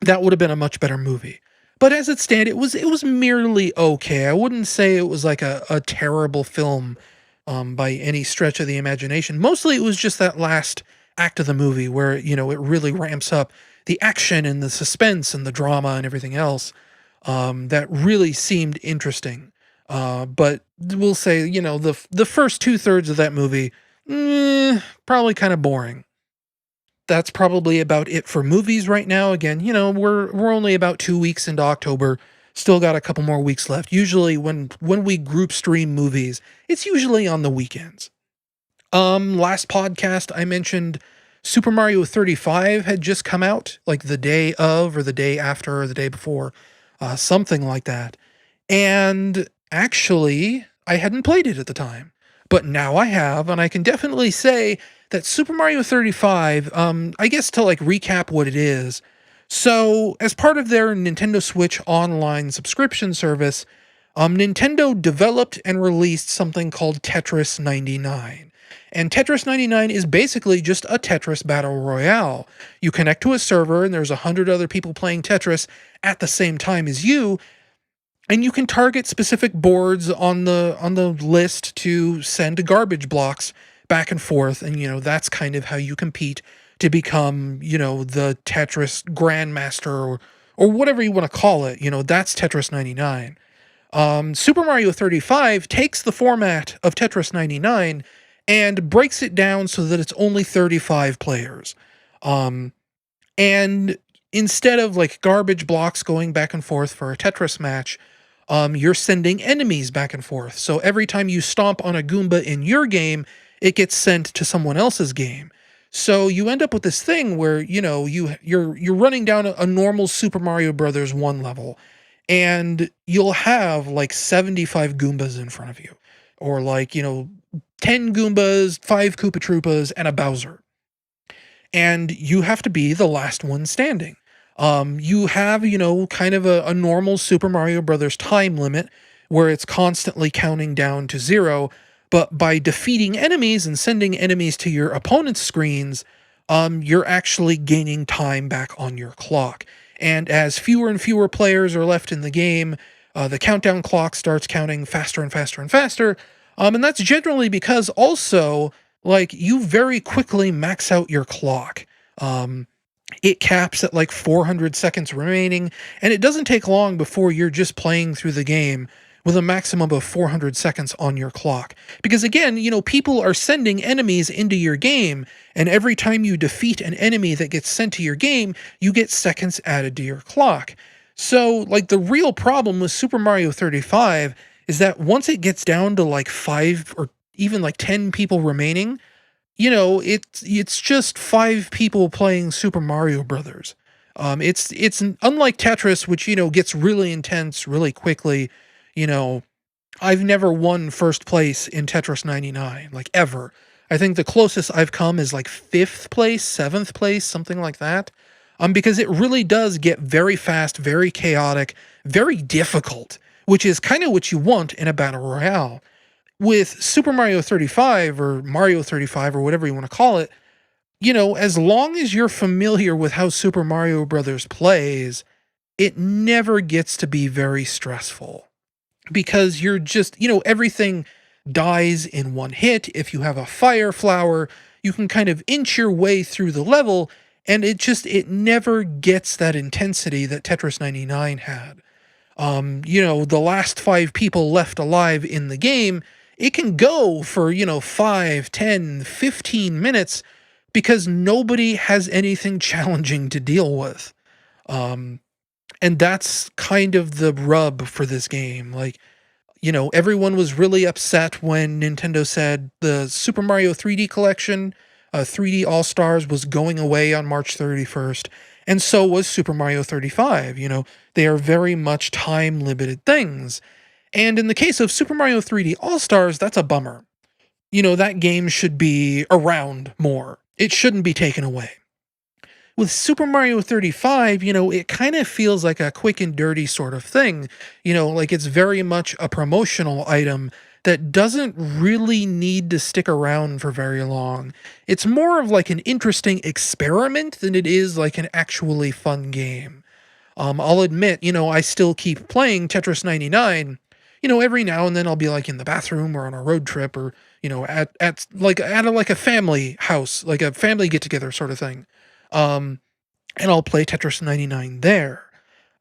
That would have been a much better movie. But as it stands, it was merely okay. I wouldn't say it was like a terrible film by any stretch of the imagination. Mostly it was just that last act of the movie where, it really ramps up the action and the suspense and the drama and everything else that really seemed interesting. But we'll say, the first 2/3 of that movie, probably kind of boring. That's probably about it for movies right now. Again, we're only about 2 weeks into October. Still got a couple more weeks left. Usually when we group stream movies, it's usually on the weekends. Last podcast I mentioned Super Mario 35 had just come out, like the day of or the day after or the day before, something like that. And actually, I hadn't played it at the time, but now I have, and I can definitely say that Super Mario 35, I guess to like recap what it is. So, as part of their Nintendo Switch Online subscription service, Nintendo developed and released something called Tetris 99. And Tetris 99 is basically just a Tetris battle royale. You connect to a server and there's 100 other people playing Tetris at the same time as you, and you can target specific boards on the list to send garbage blocks back and forth, and that's kind of how you compete to become, the Tetris Grandmaster or whatever you want to call it. That's Tetris 99. Super Mario 35 takes the format of Tetris 99 and breaks it down so that it's only 35 players. And instead of like garbage blocks going back and forth for a Tetris match, you're sending enemies back and forth. So every time you stomp on a Goomba in your game, it gets sent to someone else's game. So you end up with this thing where, you're running down a normal Super Mario Brothers 1 level, and you'll have like 75 Goombas in front of you, or like, 10 Goombas, 5 Koopa Troopas, and a Bowser. And you have to be the last one standing. You have, kind of a normal Super Mario Brothers time limit where it's constantly counting down to 0. But by defeating enemies and sending enemies to your opponent's screens, you're actually gaining time back on your clock. And as fewer and fewer players are left in the game, the countdown clock starts counting faster and faster and faster. And that's generally because also, like, you very quickly max out your clock. It caps at like 400 seconds remaining, and it doesn't take long before you're just playing through the game with a maximum of 400 seconds on your clock. Because again, people are sending enemies into your game, and every time you defeat an enemy that gets sent to your game, you get seconds added to your clock. So, like, the real problem with Super Mario 35 is that once it gets down to like 5 or even like 10 people remaining, it's just 5 people playing Super Mario Brothers. It's unlike Tetris, which gets really intense really quickly. You know, I've never won first place in Tetris 99, like, ever. I think the closest I've come is like 5th place, 7th place, something like that. Because it really does get very fast, very chaotic, very difficult, which is kind of what you want in a battle royale. With Super Mario 35 or Mario 35 or whatever you want to call it, as long as you're familiar with how Super Mario Brothers plays, it never gets to be very stressful because you're just, everything dies in one hit. If you have a fire flower, you can kind of inch your way through the level, and it never gets that intensity that Tetris 99 had. The last 5 people left alive in the game, it can go for, 5, 10, 15 minutes because nobody has anything challenging to deal with. And that's kind of the rub for this game. Like, everyone was really upset when Nintendo said the Super Mario 3D collection, 3D All-Stars, was going away on March 31st. And so was Super Mario 35. They are very much time-limited things. And in the case of Super Mario 3D All-Stars, that's a bummer. That game should be around more. It shouldn't be taken away. With Super Mario 35, it kind of feels like a quick and dirty sort of thing. Like, it's very much a promotional item that doesn't really need to stick around for very long. It's more of like an interesting experiment than it is like an actually fun game. I'll admit, I still keep playing Tetris 99. Every now and then I'll be like in the bathroom or on a road trip or, at a family house, like a family get together sort of thing. And I'll play Tetris 99 there.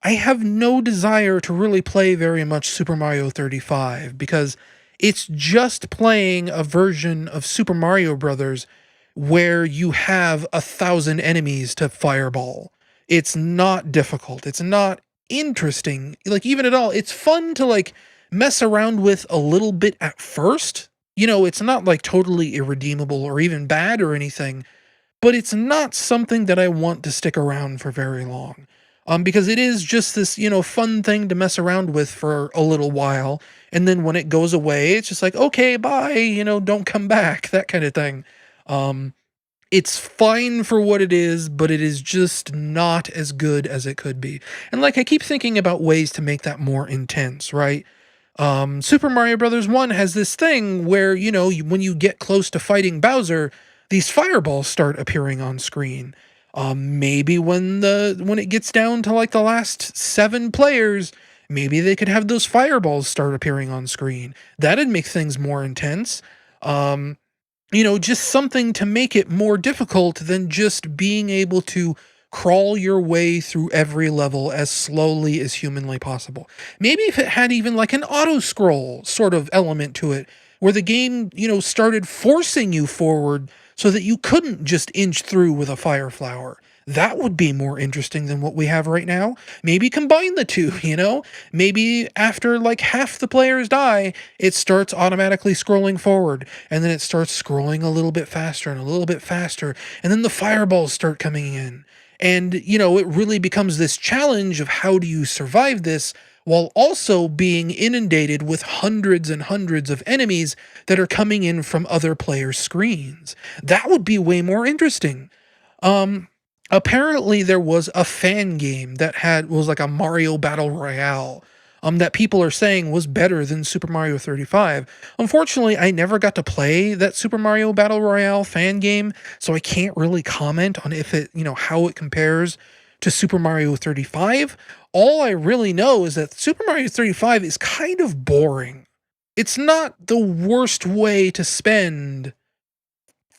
I have no desire to really play very much Super Mario 35 because it's just playing a version of Super Mario Brothers where you have 1,000 enemies to fireball. It's not difficult. It's not interesting, like, even at all. It's fun to like mess around with a little bit at first. It's not like totally irredeemable or even bad or anything, but it's not something that I want to stick around for very long. Because it is just this, fun thing to mess around with for a little while, and then when it goes away, it's just like, okay, bye, don't come back, that kind of thing. It's fine for what it is, but it is just not as good as it could be. And like, I keep thinking about ways to make that more intense, right? Super Mario Brothers 1 has this thing where, when you get close to fighting Bowser, these fireballs start appearing on screen. Maybe when it gets down to like the last 7 players, maybe they could have those fireballs start appearing on screen. That'd make things more intense. Just something to make it more difficult than just being able to crawl your way through every level as slowly as humanly possible. Maybe if it had even like an auto scroll sort of element to it, where the game, started forcing you forward so that you couldn't just inch through with a fire flower. That would be more interesting than what we have right now. Maybe combine the two, Maybe after like half the players die, it starts automatically scrolling forward, and then it starts scrolling a little bit faster and a little bit faster, and then the fireballs start coming in. And, it really becomes this challenge of how do you survive this while also being inundated with hundreds and hundreds of enemies that are coming in from other players' screens. That would be way more interesting. Um, Apparently there was a fan game that was like a Mario Battle Royale. That people are saying was better than Super Mario 35. Unfortunately, I never got to play that Super Mario Battle Royale fan game, so I can't really comment on if it, how it compares to Super Mario 35. All I really know is that Super Mario 35 is kind of boring. It's not the worst way to spend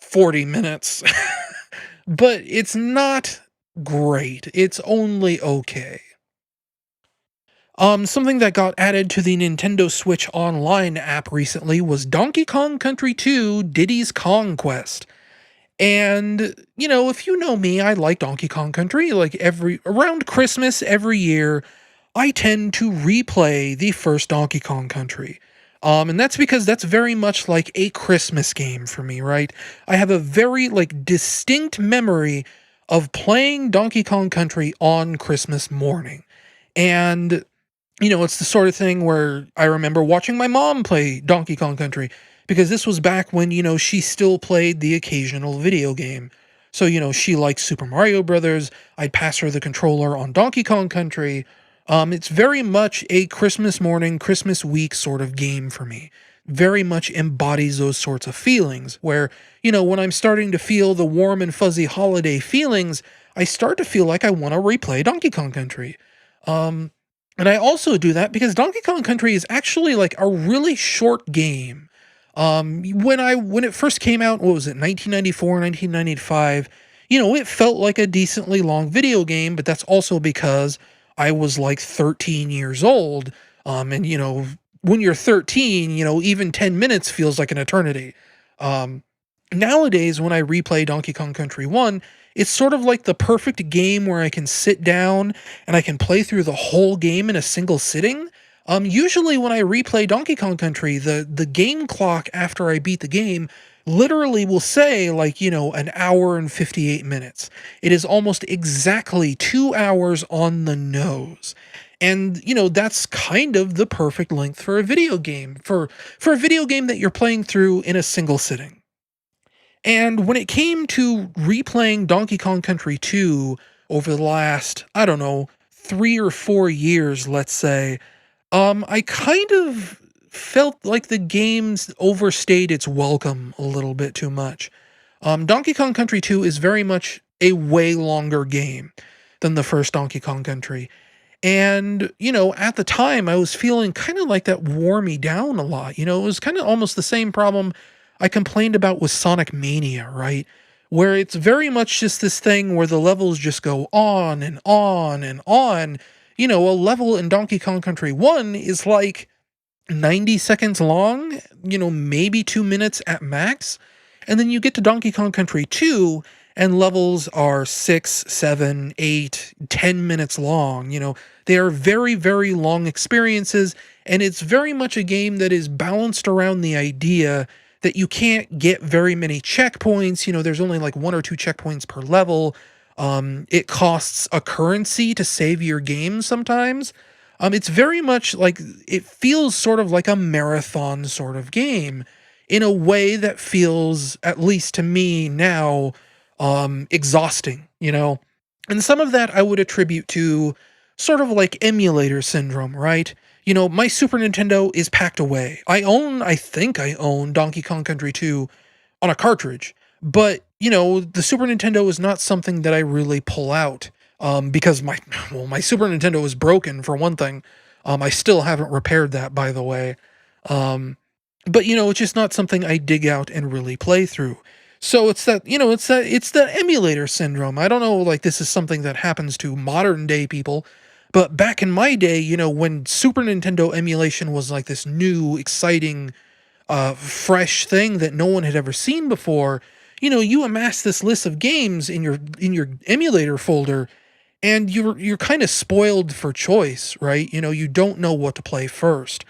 40 minutes. But it's not great. It's only okay. Something that got added to the Nintendo Switch Online app recently was Donkey Kong Country 2 Diddy's Kong Quest. And, if you know me, I like Donkey Kong Country. Like around Christmas every year, I tend to replay the first Donkey Kong Country. And that's because that's very much like a Christmas game for me, right? I have a very distinct memory of playing Donkey Kong Country on Christmas morning. And it's the sort of thing where I remember watching my mom play Donkey Kong Country because this was back when, she still played the occasional video game. So, she likes Super Mario Brothers. I'd pass her the controller on Donkey Kong Country. It's very much a Christmas morning, Christmas week sort of game for me. Very much embodies those sorts of feelings where, when I'm starting to feel the warm and fuzzy holiday feelings, I start to feel like I want to replay Donkey Kong Country. And I also do that because Donkey Kong Country is actually like a really short game. When it first came out, what was it, 1994, 1995, it felt like a decently long video game, but that's also because I was like 13 years old. And when you're 13, even 10 minutes feels like an eternity. Um, Nowadays, when I replay Donkey Kong Country 1, it's sort of like the perfect game where I can sit down and I can play through the whole game in a single sitting. Usually when I replay Donkey Kong Country, the game clock after I beat the game literally will say an hour and 58 minutes. It is almost exactly 2 hours on the nose. And that's kind of the perfect length for a video game, for a video game that you're playing through in a single sitting. And when it came to replaying Donkey Kong Country 2 over the last, I don't know, 3 or 4 years, let's say, I kind of felt like the game's overstayed its welcome a little bit too much. Donkey Kong Country 2 is very much a way longer game than the first Donkey Kong Country. And, at the time, I was feeling kind of like that wore me down a lot. It was kind of almost the same problem I complained about with Sonic Mania, right? Where it's very much just this thing where the levels just go on and on and on. A level in Donkey Kong Country 1 is like 90 seconds long, maybe 2 minutes at max. And then you get to Donkey Kong Country 2, and levels are 6, 7, 8, 10 minutes long. They are very, very long experiences, and it's very much a game that is balanced around the idea that you can't get very many checkpoints. There's only like 1 or 2 checkpoints per level. It costs a currency to save your game sometimes. It's very much like it feels sort of like a marathon sort of game in a way that feels, at least to me now, exhausting, And some of that I would attribute to sort of like emulator syndrome, right? My Super Nintendo is packed away. I think I own Donkey Kong Country 2 on a cartridge, but the Super Nintendo is not something that I really pull out. Because my Super Nintendo is broken for one thing. I still haven't repaired that, by the way. But it's just not something I dig out and really play through. So it's that emulator syndrome. I don't know, like this is something that happens to modern day people, but back in my day, when Super Nintendo emulation was like this new, exciting, fresh thing that no one had ever seen before, you amass this list of games in your emulator folder, and you're kind of spoiled for choice, right? You don't know what to play first.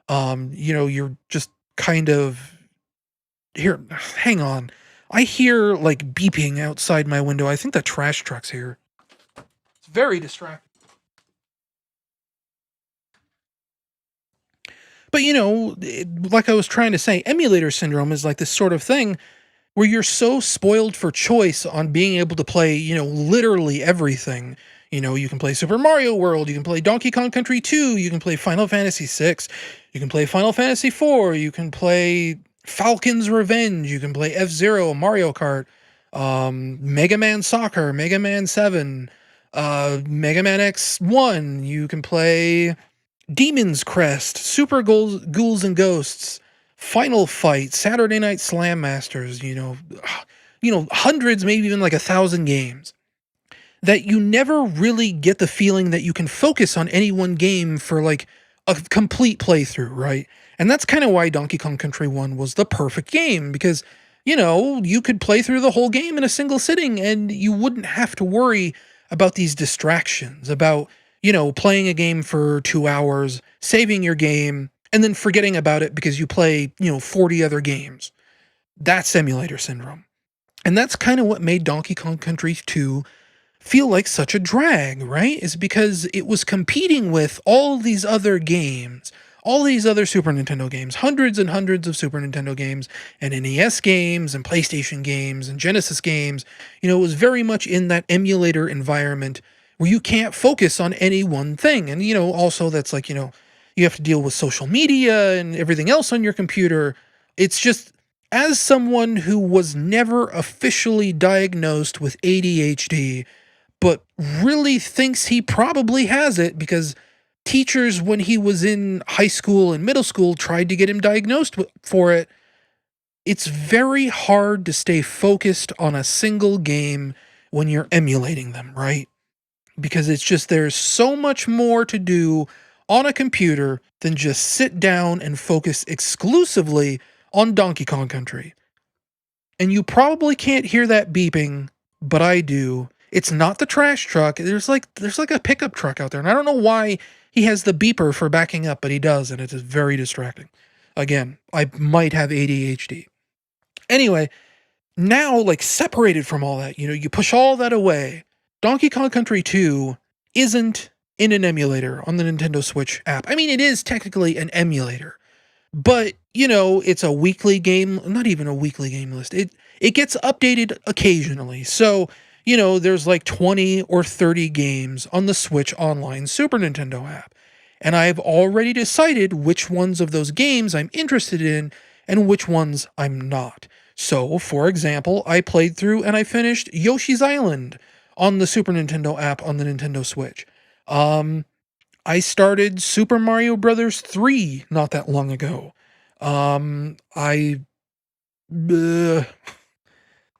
You're just kind of here. Hang on, I hear like beeping outside my window. I think the trash truck's here. It's very distracting. But, like I was trying to say, emulator syndrome is like this sort of thing where you're so spoiled for choice on being able to play, literally everything. You can play Super Mario World, you can play Donkey Kong Country 2, you can play Final Fantasy 6, you can play Final Fantasy 4, you can play Falcon's Revenge, you can play F-Zero, Mario Kart, Mega Man Soccer, Mega Man 7, Mega Man X1, you can play Demon's Crest, Super Ghouls and Ghosts, Final Fight, Saturday Night Slam Masters, hundreds, maybe even like 1,000 games, that you never really get the feeling that you can focus on any one game for like a complete playthrough, right? And that's kind of why Donkey Kong Country 1 was the perfect game, because, you could play through the whole game in a single sitting and you wouldn't have to worry about these distractions, about, playing a game for 2 hours, saving your game, and then forgetting about it because you play, 40 other games. That's emulator syndrome. And that's kind of what made Donkey Kong Country 2 feel like such a drag, right? Is because it was competing with all these other games, all these other Super Nintendo games, hundreds and hundreds of Super Nintendo games, and NES games, and PlayStation games, and Genesis games. It was very much in that emulator environment where you can't focus on any one thing. And, also that's like, you have to deal with social media and everything else on your computer. It's just, as someone who was never officially diagnosed with ADHD, but really thinks he probably has it because teachers, when he was in high school and middle school, tried to get him diagnosed for it, it's very hard to stay focused on a single game when you're emulating them, right? Because it's just, there's so much more to do on a computer than just sit down and focus exclusively on Donkey Kong Country. And you probably can't hear that beeping, but I do. It's not the trash truck. There's like a pickup truck out there, and I don't know why he has the beeper for backing up, but he does, and it is very distracting. Again, I might have ADHD. Anyway, now, like, separated from all that, you push all that away. Donkey Kong Country 2 isn't in an emulator on the Nintendo Switch app. I mean, it is technically an emulator, but, it's a weekly game, not even a weekly game list. It gets updated occasionally. So, there's like 20 or 30 games on the Switch Online Super Nintendo app. And I've already decided which ones of those games I'm interested in and which ones I'm not. So, for example, I played through and I finished Yoshi's Island on the Super Nintendo app on the Nintendo Switch. I started Super Mario Brothers 3 not that long ago. I, uh,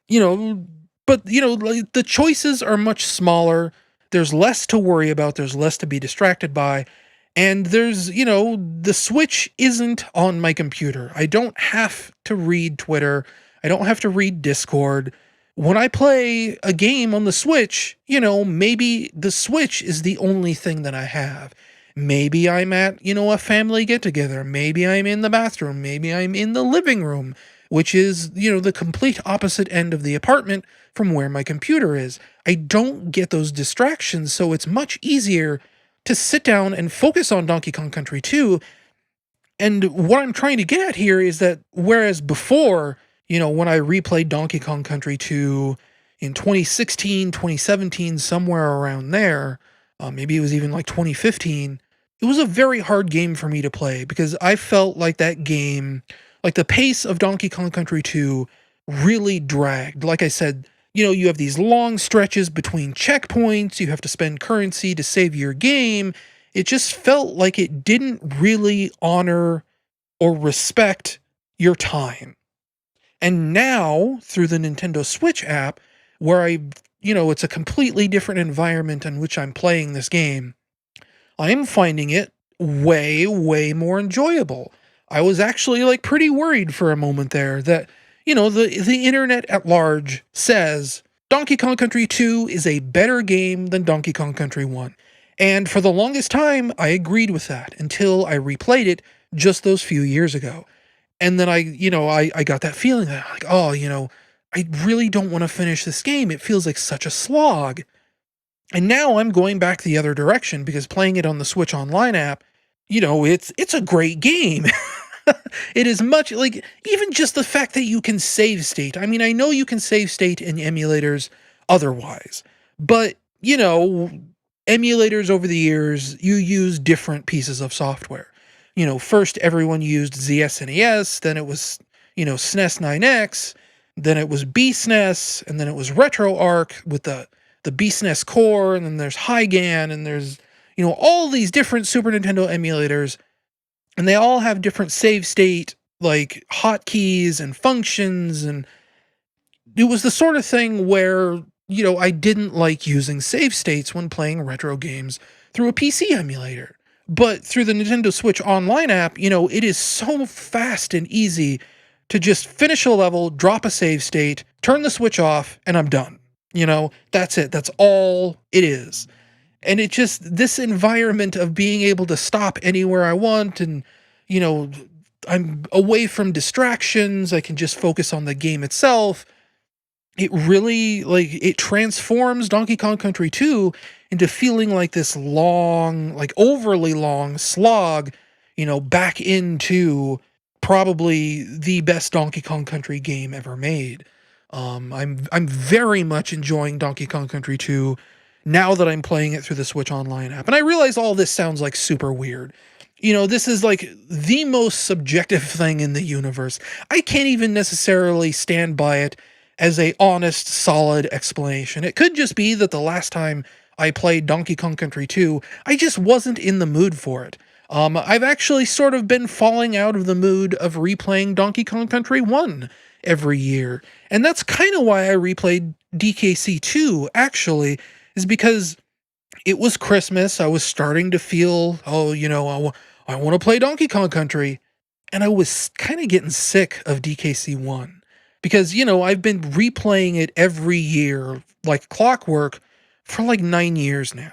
you know, but, like, the choices are much smaller. There's less to worry about. There's less to be distracted by. And there's, the Switch isn't on my computer. I don't have to read Twitter. I don't have to read Discord. When I play a game on the Switch, maybe the Switch is the only thing that I have. Maybe I'm at, a family get together. Maybe I'm in the bathroom. Maybe I'm in the living room, which is, the complete opposite end of the apartment from where my computer is. I don't get those distractions, so it's much easier to sit down and focus on Donkey Kong Country 2. And what I'm trying to get at here is that whereas before, when I replayed Donkey Kong Country 2 in 2016, 2017, somewhere around there, maybe it was even like 2015, it was a very hard game for me to play because I felt like that game, like the pace of Donkey Kong Country 2 really dragged. Like I said, you have these long stretches between checkpoints, you have to spend currency to save your game. It just felt like it didn't really honor or respect your time. And now, through the Nintendo Switch app, where it's a completely different environment in which I'm playing this game, I'm finding it way, way more enjoyable. I was actually like pretty worried for a moment there that, the internet at large says Donkey Kong Country 2 is a better game than Donkey Kong Country 1. And for the longest time, I agreed with that until I replayed it just those few years ago. And then I got that feeling that like, oh, I really don't want to finish this game. It feels like such a slog. And now I'm going back the other direction because playing it on the Switch Online app, it's a great game. It is much like even just the fact that you can save state. I mean, I know you can save state in emulators otherwise, but emulators over the years, you use different pieces of software. First everyone used ZSNES, then it was, SNES 9X, then it was BSNES, and then it was RetroArch with the BSNES core, and then there's Hygan, and there's, all these different Super Nintendo emulators, and they all have different save state, like hotkeys and functions, and it was the sort of thing where, I didn't like using save states when playing retro games through a PC emulator. But through the Nintendo Switch Online app, it is so fast and easy to just finish a level, drop a save state, turn the Switch off, and I'm done. That's it. That's all it is. And it just, this environment of being able to stop anywhere I want, and, I'm away from distractions, I can just focus on the game itself. It really, like, it transforms Donkey Kong Country 2 into feeling like this long, like overly long slog, back into probably the best Donkey Kong Country game ever made. I'm very much enjoying Donkey Kong Country 2 now that I'm playing it through the Switch Online app. And I realize all this sounds like super weird. This is like the most subjective thing in the universe. I can't even necessarily stand by it as a honest, solid explanation. It could just be that the last time I played Donkey Kong Country 2, I just wasn't in the mood for it. I've actually sort of been falling out of the mood of replaying Donkey Kong Country 1 every year. And that's kind of why I replayed DKC 2, actually, is because it was Christmas. I was starting to feel, I want to play Donkey Kong Country. And I was kind of getting sick of DKC 1. Because, I've been replaying it every year, like clockwork, for like 9 years now.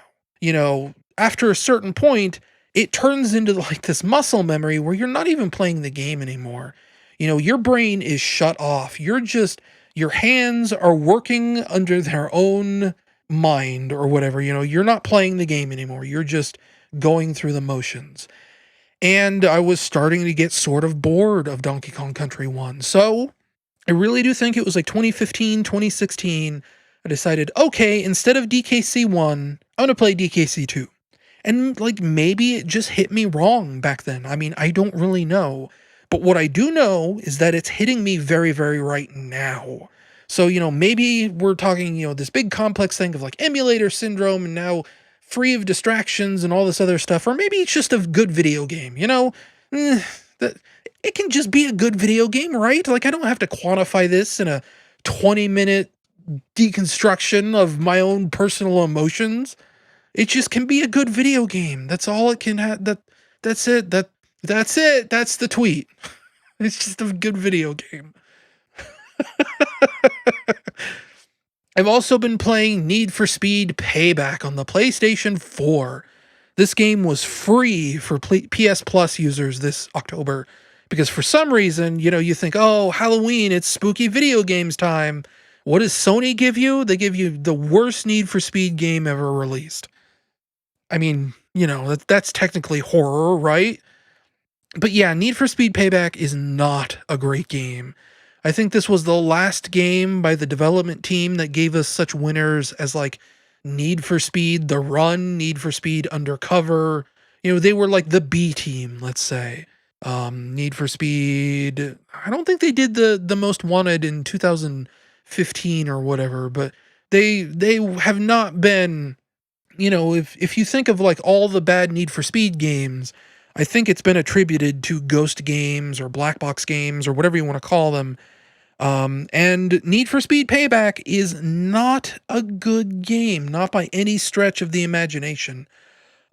After a certain point, it turns into like this muscle memory where you're not even playing the game anymore. Your brain is shut off. Your hands are working under their own mind or whatever. You're not playing the game anymore. You're just going through the motions. And I was starting to get sort of bored of Donkey Kong Country 1. So I really do think it was like 2015, 2016. I decided, okay, instead of DKC 1, I'm going to play DKC 2. And like maybe it just hit me wrong back then. I mean, I don't really know. But what I do know is that it's hitting me very, very right now. So, maybe we're talking, this big complex thing of like emulator syndrome and now free of distractions and all this other stuff. Or maybe it's just a good video game, that it can just be a good video game, right? Like, I don't have to quantify this in a 20-minute deconstruction of my own personal emotions. It just can be a good video game. That's all it can have. That's it. That's it. That's the tweet. It's just a good video game. I've also been playing Need for Speed Payback on the PlayStation 4. This game was free for PS Plus users this October because for some reason, you think, oh, Halloween, it's spooky video games time. What does Sony give you? They give you the worst Need for Speed game ever released. I mean, that's technically horror, right? But yeah, Need for Speed Payback is not a great game. I think this was the last game by the development team that gave us such winners as like Need for Speed The Run, Need for Speed Undercover. They were like the B team, let's say. Need for Speed, I don't think they did the Most Wanted in 2015 or whatever, but they have not been, if you think of like all the bad Need for Speed games, I think it's been attributed to Ghost games or Black Box games or whatever you want to call them. And Need for Speed Payback is not a good game, not by any stretch of the imagination.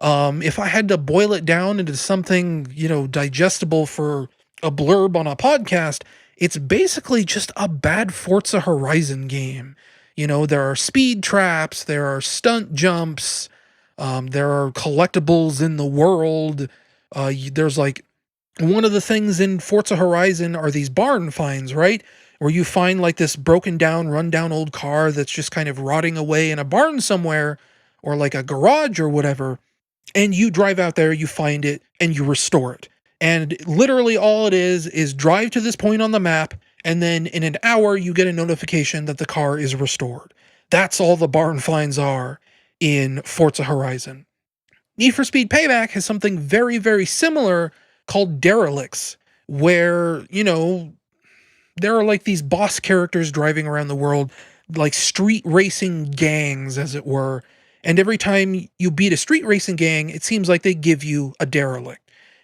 If I had to boil it down into something, digestible for a blurb on a podcast, it's basically just a bad Forza Horizon game. There are speed traps, there are stunt jumps, there are collectibles in the world. There's like, one of the things in Forza Horizon are these barn finds, right? Where you find like this broken down, run down old car that's just kind of rotting away in a barn somewhere, or like a garage or whatever. and you drive out there, you find it, and you restore it. And literally all it is drive to this point on the map, and then in an hour, you get a notification that the car is restored. That's all the barn finds are in Forza Horizon. Need for Speed Payback has something very, very similar called derelicts, where, there are like these boss characters driving around the world, like street racing gangs, as it were. And every time you beat a street racing gang, it seems like they give you a derelict.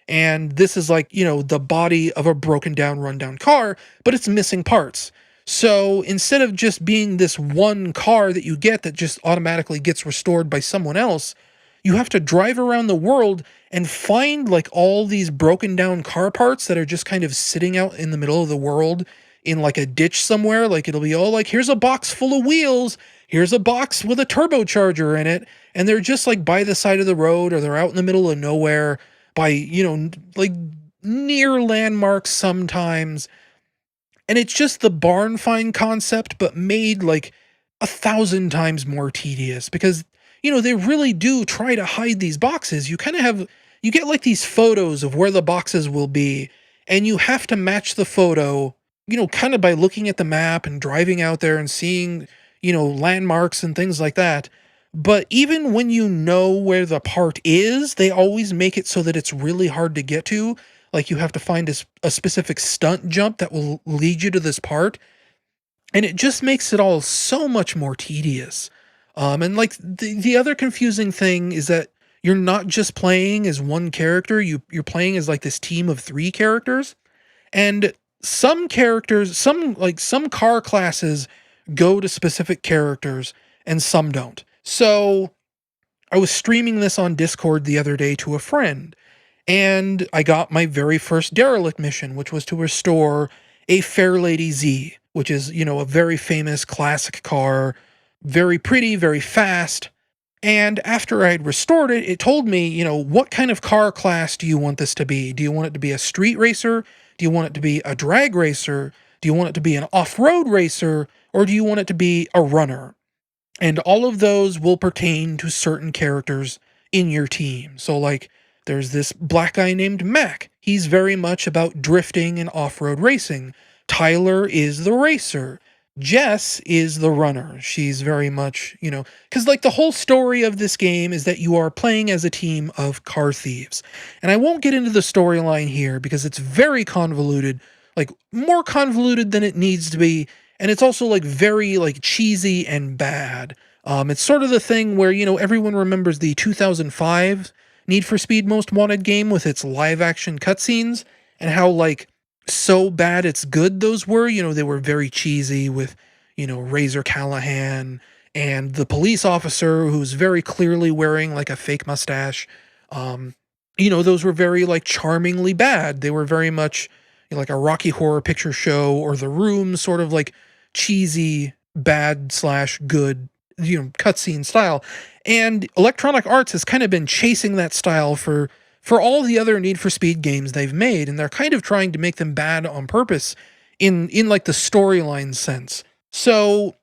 And this is like, the body of a broken down, rundown car, but it's missing parts. So instead of just being this one car that you get that just automatically gets restored by someone else, you have to drive around the world and find like all these broken down car parts that are just kind of sitting out in the middle of the world in like a ditch somewhere. Like it'll be all like, here's a box full of wheels, here's a box with a turbocharger in it, and they're just like by the side of the road, or they're out in the middle of nowhere by, like near landmarks sometimes. And it's just the barn find concept, but made like 1,000 times more tedious, because, they really do try to hide these boxes. You kind of have, you get like these photos of where the boxes will be, and you have to match the photo, kind of by looking at the map and driving out there and seeing, landmarks and things like that. But even when you know where the part is, they always make it so that it's really hard to get to. Like you have to find a specific stunt jump that will lead you to this part. And it just makes it all so much more tedious. And like the other confusing thing is that you're not just playing as one character, you're playing as like this team of 3 characters. And some characters, some car classes go to specific characters and some don't. So I was streaming this on Discord the other day to a friend, and I got my very first derelict mission, which was to restore a Fairlady Z, which is, a very famous classic car, very pretty, very fast. And after I had restored it, it told me, what kind of car class do you want this to be? Do you want it to be a street racer? Do you want it to be a drag racer? Do you want it to be an off-road racer? Or do you want it to be a runner? And all of those will pertain to certain characters in your team. So like, there's this black guy named Mac. He's very much about drifting and off-road racing. Tyler is the racer. Jess is the runner. She's very much, because like the whole story of this game is that you are playing as a team of car thieves. And I won't get into the storyline here because it's very convoluted, like more convoluted than it needs to be. And it's also like very like cheesy and bad. It's sort of the thing where, everyone remembers the 2005 Need for Speed Most Wanted game with its live action cutscenes and how like so bad it's good those were. They were very cheesy with, Razor Callahan and the police officer who's very clearly wearing like a fake mustache. Those were very like charmingly bad. They were very much like a Rocky Horror Picture Show or The Room sort of like cheesy bad / good, cutscene style. And Electronic Arts has kind of been chasing that style for all the other Need for Speed games they've made, and they're kind of trying to make them bad on purpose in like the storyline sense. So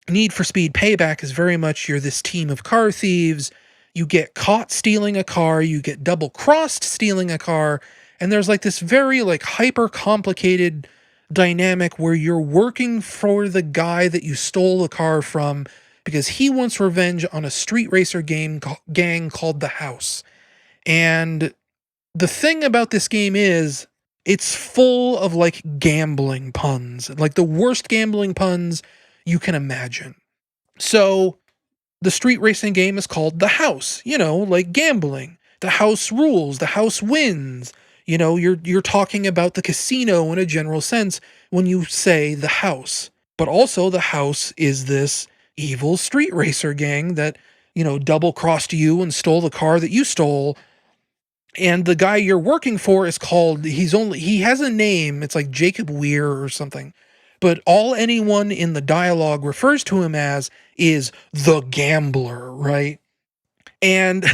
Need for Speed Payback is very much you're this team of car thieves. You get caught stealing a car, you get double crossed stealing a car, and there's like this very like hyper complicated dynamic where you're working for the guy that you stole the car from because he wants revenge on a street racer gang called the House. And the thing about this game is it's full of like gambling puns, like the worst gambling puns you can imagine. So the street racing game is called The House, like gambling. The house rules, the house wins. You're talking about the casino in a general sense when you say the house. But also the house is this evil street racer gang that, double crossed you and stole the car that you stole. And the guy you're working for is called, he has a name, it's like Jacob Weir or something. But all anyone in the dialogue refers to him as is the gambler, right? And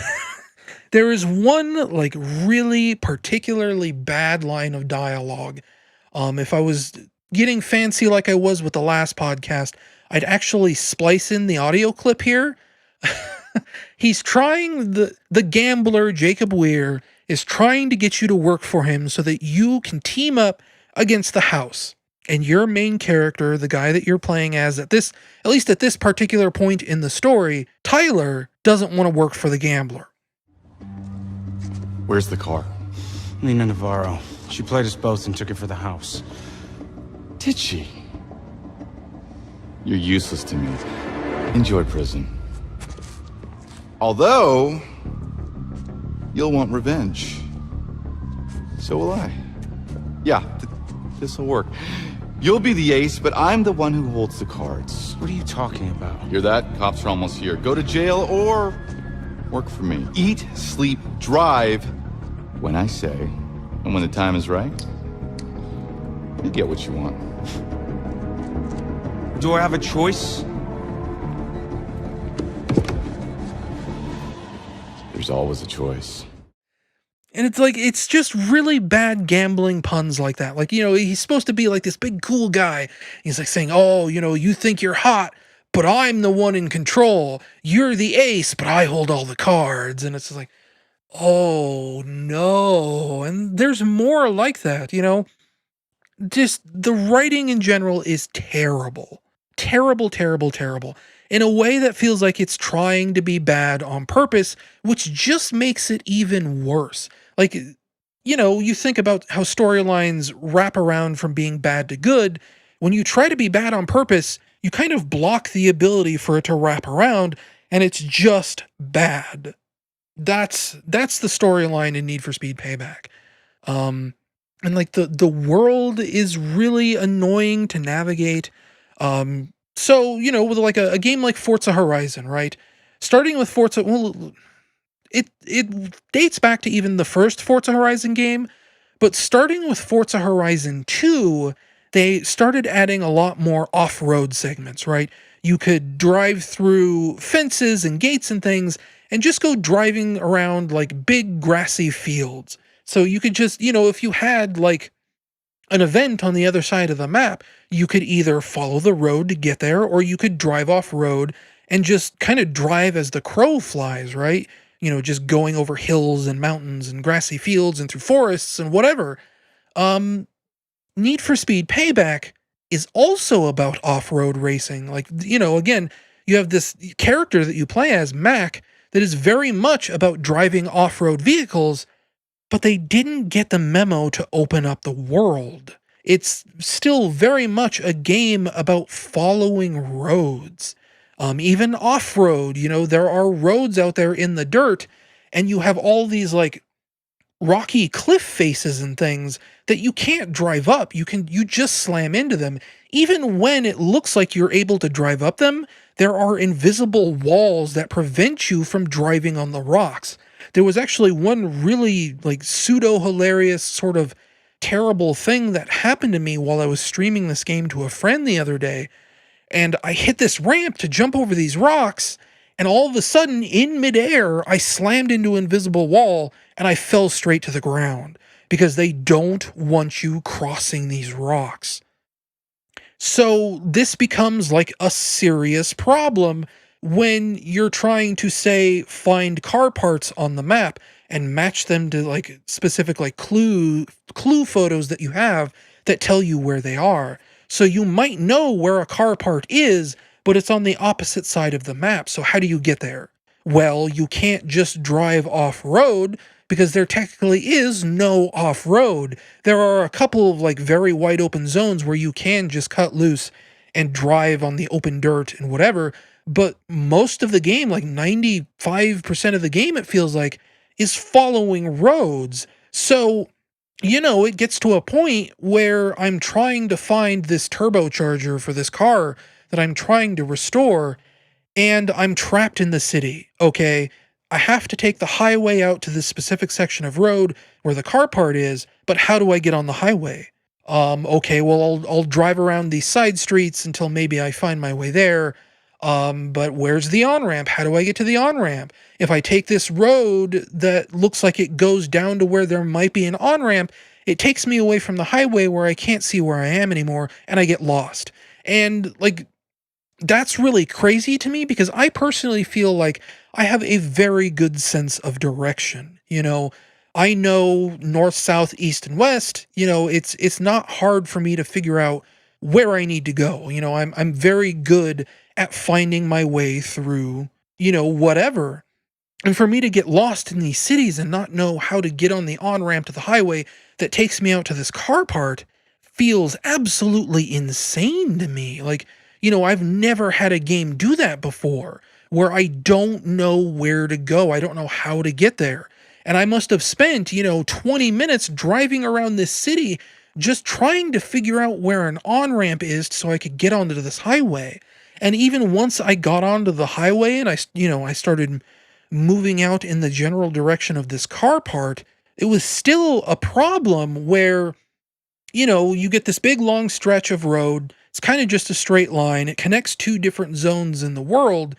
there is one like really particularly bad line of dialogue. If I was getting fancy like I was with the last podcast, I'd actually splice in the audio clip here. He's trying the gambler Jacob Weir is trying to get you to work for him so that you can team up against the house. And your main character, the guy that you're playing as at least at this particular point in the story, Tyler doesn't want to work for the gambler. Where's the car? Lena Navarro. She played us both and took it for the house. Did she? You're useless to me. Enjoy prison. Although, you'll want revenge. So will I. Yeah, this'll work. You'll be the ace, but I'm the one who holds the cards. What are you talking about? Hear that? Cops are almost here. Go to jail or work for me. Eat, sleep, drive when I say, and when the time is right, you get what you want. Do I have a choice? There's always a choice. And it's just really bad gambling puns like that. Like, he's supposed to be like this big cool guy. He's like saying, oh, you think you're hot, but I'm the one in control. You're the ace, but I hold all the cards. And it's just like, oh no. And there's more like that, Just the writing in general is terrible. Terrible, terrible, terrible. In a way that feels like it's trying to be bad on purpose, which just makes it even worse. Like, you think about how storylines wrap around from being bad to good. When you try to be bad on purpose, you kind of block the ability for it to wrap around, and it's just bad. That's the storyline in Need for Speed Payback. And like the world is really annoying to navigate. So, with like a game like Forza Horizon, right? Starting with Forza, well, it dates back to even the first Forza Horizon game, but starting with Forza Horizon 2, they started adding a lot more off-road segments, right? You could drive through fences and gates and things and just go driving around like big grassy fields. So you could just, if you had like an event on the other side of the map, you could either follow the road to get there, or you could drive off road and just kind of drive as the crow flies, right? Just going over hills and mountains and grassy fields and through forests and whatever. Need for Speed Payback is also about off-road racing. Like, again, you have this character that you play as, Mac, that is very much about driving off-road vehicles, but they didn't get the memo to open up the world. It's still very much a game about following roads. Even off-road, there are roads out there in the dirt, and you have all these like rocky cliff faces and things that you can't drive up. You just slam into them. Even when it looks like you're able to drive up them, there are invisible walls that prevent you from driving on the rocks. There was actually one really like pseudo-hilarious sort of terrible thing that happened to me while I was streaming this game to a friend the other day. And I hit this ramp to jump over these rocks, and all of a sudden, in midair, I slammed into an invisible wall, and I fell straight to the ground, because they don't want you crossing these rocks. So this becomes like a serious problem when you're trying to, say, find car parts on the map and match them to like specific like clue photos that you have that tell you where they are. So you might know where a car part is, but it's on the opposite side of the map. So how do you get there? Well, you can't just drive off-road, because there technically is no off-road. There are a couple of like very wide open zones where you can just cut loose and drive on the open dirt and whatever, but most of the game, like 95% of the game, it feels like, is following roads. So, it gets to a point where I'm trying to find this turbocharger for this car that I'm trying to restore, and I'm trapped in the city, okay? I have to take the highway out to this specific section of road where the car part is, but how do I get on the highway? Okay, well, I'll drive around these side streets until maybe I find my way there. But where's the on-ramp? How do I get to the on-ramp? If I take this road that looks like it goes down to where there might be an on-ramp, it takes me away from the highway where I can't see where I am anymore, and I get lost. And, like, that's really crazy to me because I personally feel like I have a very good sense of direction. I know north, south, east, and west. It's not hard for me to figure out where I need to go. I'm very good at finding my way through, whatever. And for me to get lost in these cities and not know how to get on the on-ramp to the highway that takes me out to this car part feels absolutely insane to me. Like, I've never had a game do that before, where I don't know where to go. I don't know how to get there. And I must have spent, 20 minutes driving around this city just trying to figure out where an on-ramp is so I could get onto this highway. And even once I got onto the highway and I started moving out in the general direction of this car part, it was still a problem where, you get this big long stretch of road. It's kind of just a straight line. It connects two different zones in the world,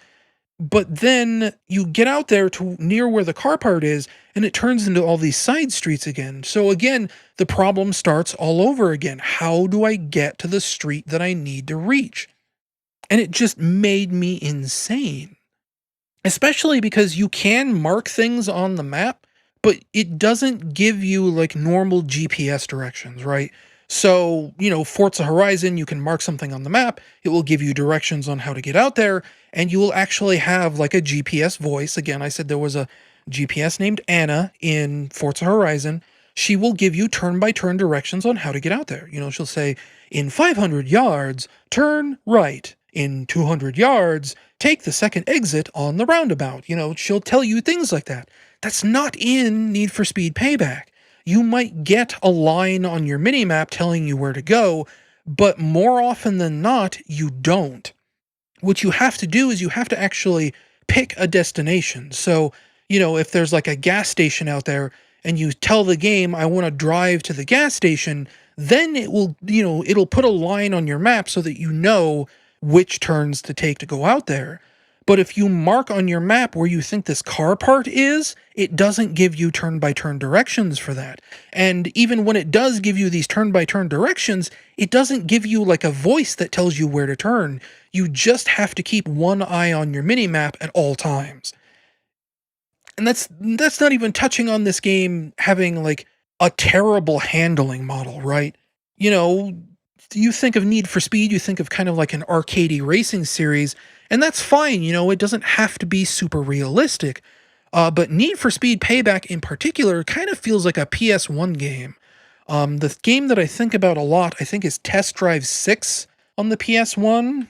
but then you get out there to near where the car part is, and it turns into all these side streets again. So again, the problem starts all over again. How do I get to the street that I need to reach? And it just made me insane. Especially because you can mark things on the map, but it doesn't give you like normal GPS directions, right? So, Forza Horizon, you can mark something on the map, it will give you directions on how to get out there, and you will actually have like a GPS voice. Again, I said there was a GPS named Anna in Forza Horizon. She will give you turn-by-turn directions on how to get out there. She'll say, in 500 yards, turn right. In 200 yards, take the second exit on the roundabout. She'll tell you things like that. That's not in Need for Speed Payback. You might get a line on your minimap telling you where to go, but more often than not, you don't. What you have to do is you have to actually pick a destination. So, if there's like a gas station out there and you tell the game, I want to drive to the gas station, then it will, it'll put a line on your map so that you know which turns to take to go out there. But if you mark on your map where you think this car part is, it doesn't give you turn-by-turn directions for that. And even when it does give you these turn-by-turn directions, it doesn't give you like a voice that tells you where to turn. You just have to keep one eye on your minimap at all times. And that's not even touching on this game having like a terrible handling model, right? You think of Need for Speed, you think of kind of like an arcadey racing series, and that's fine, it doesn't have to be super realistic. But Need for Speed Payback in particular kind of feels like a PS1 game. The game that I think about a lot, I think, is Test Drive 6 on the PS1.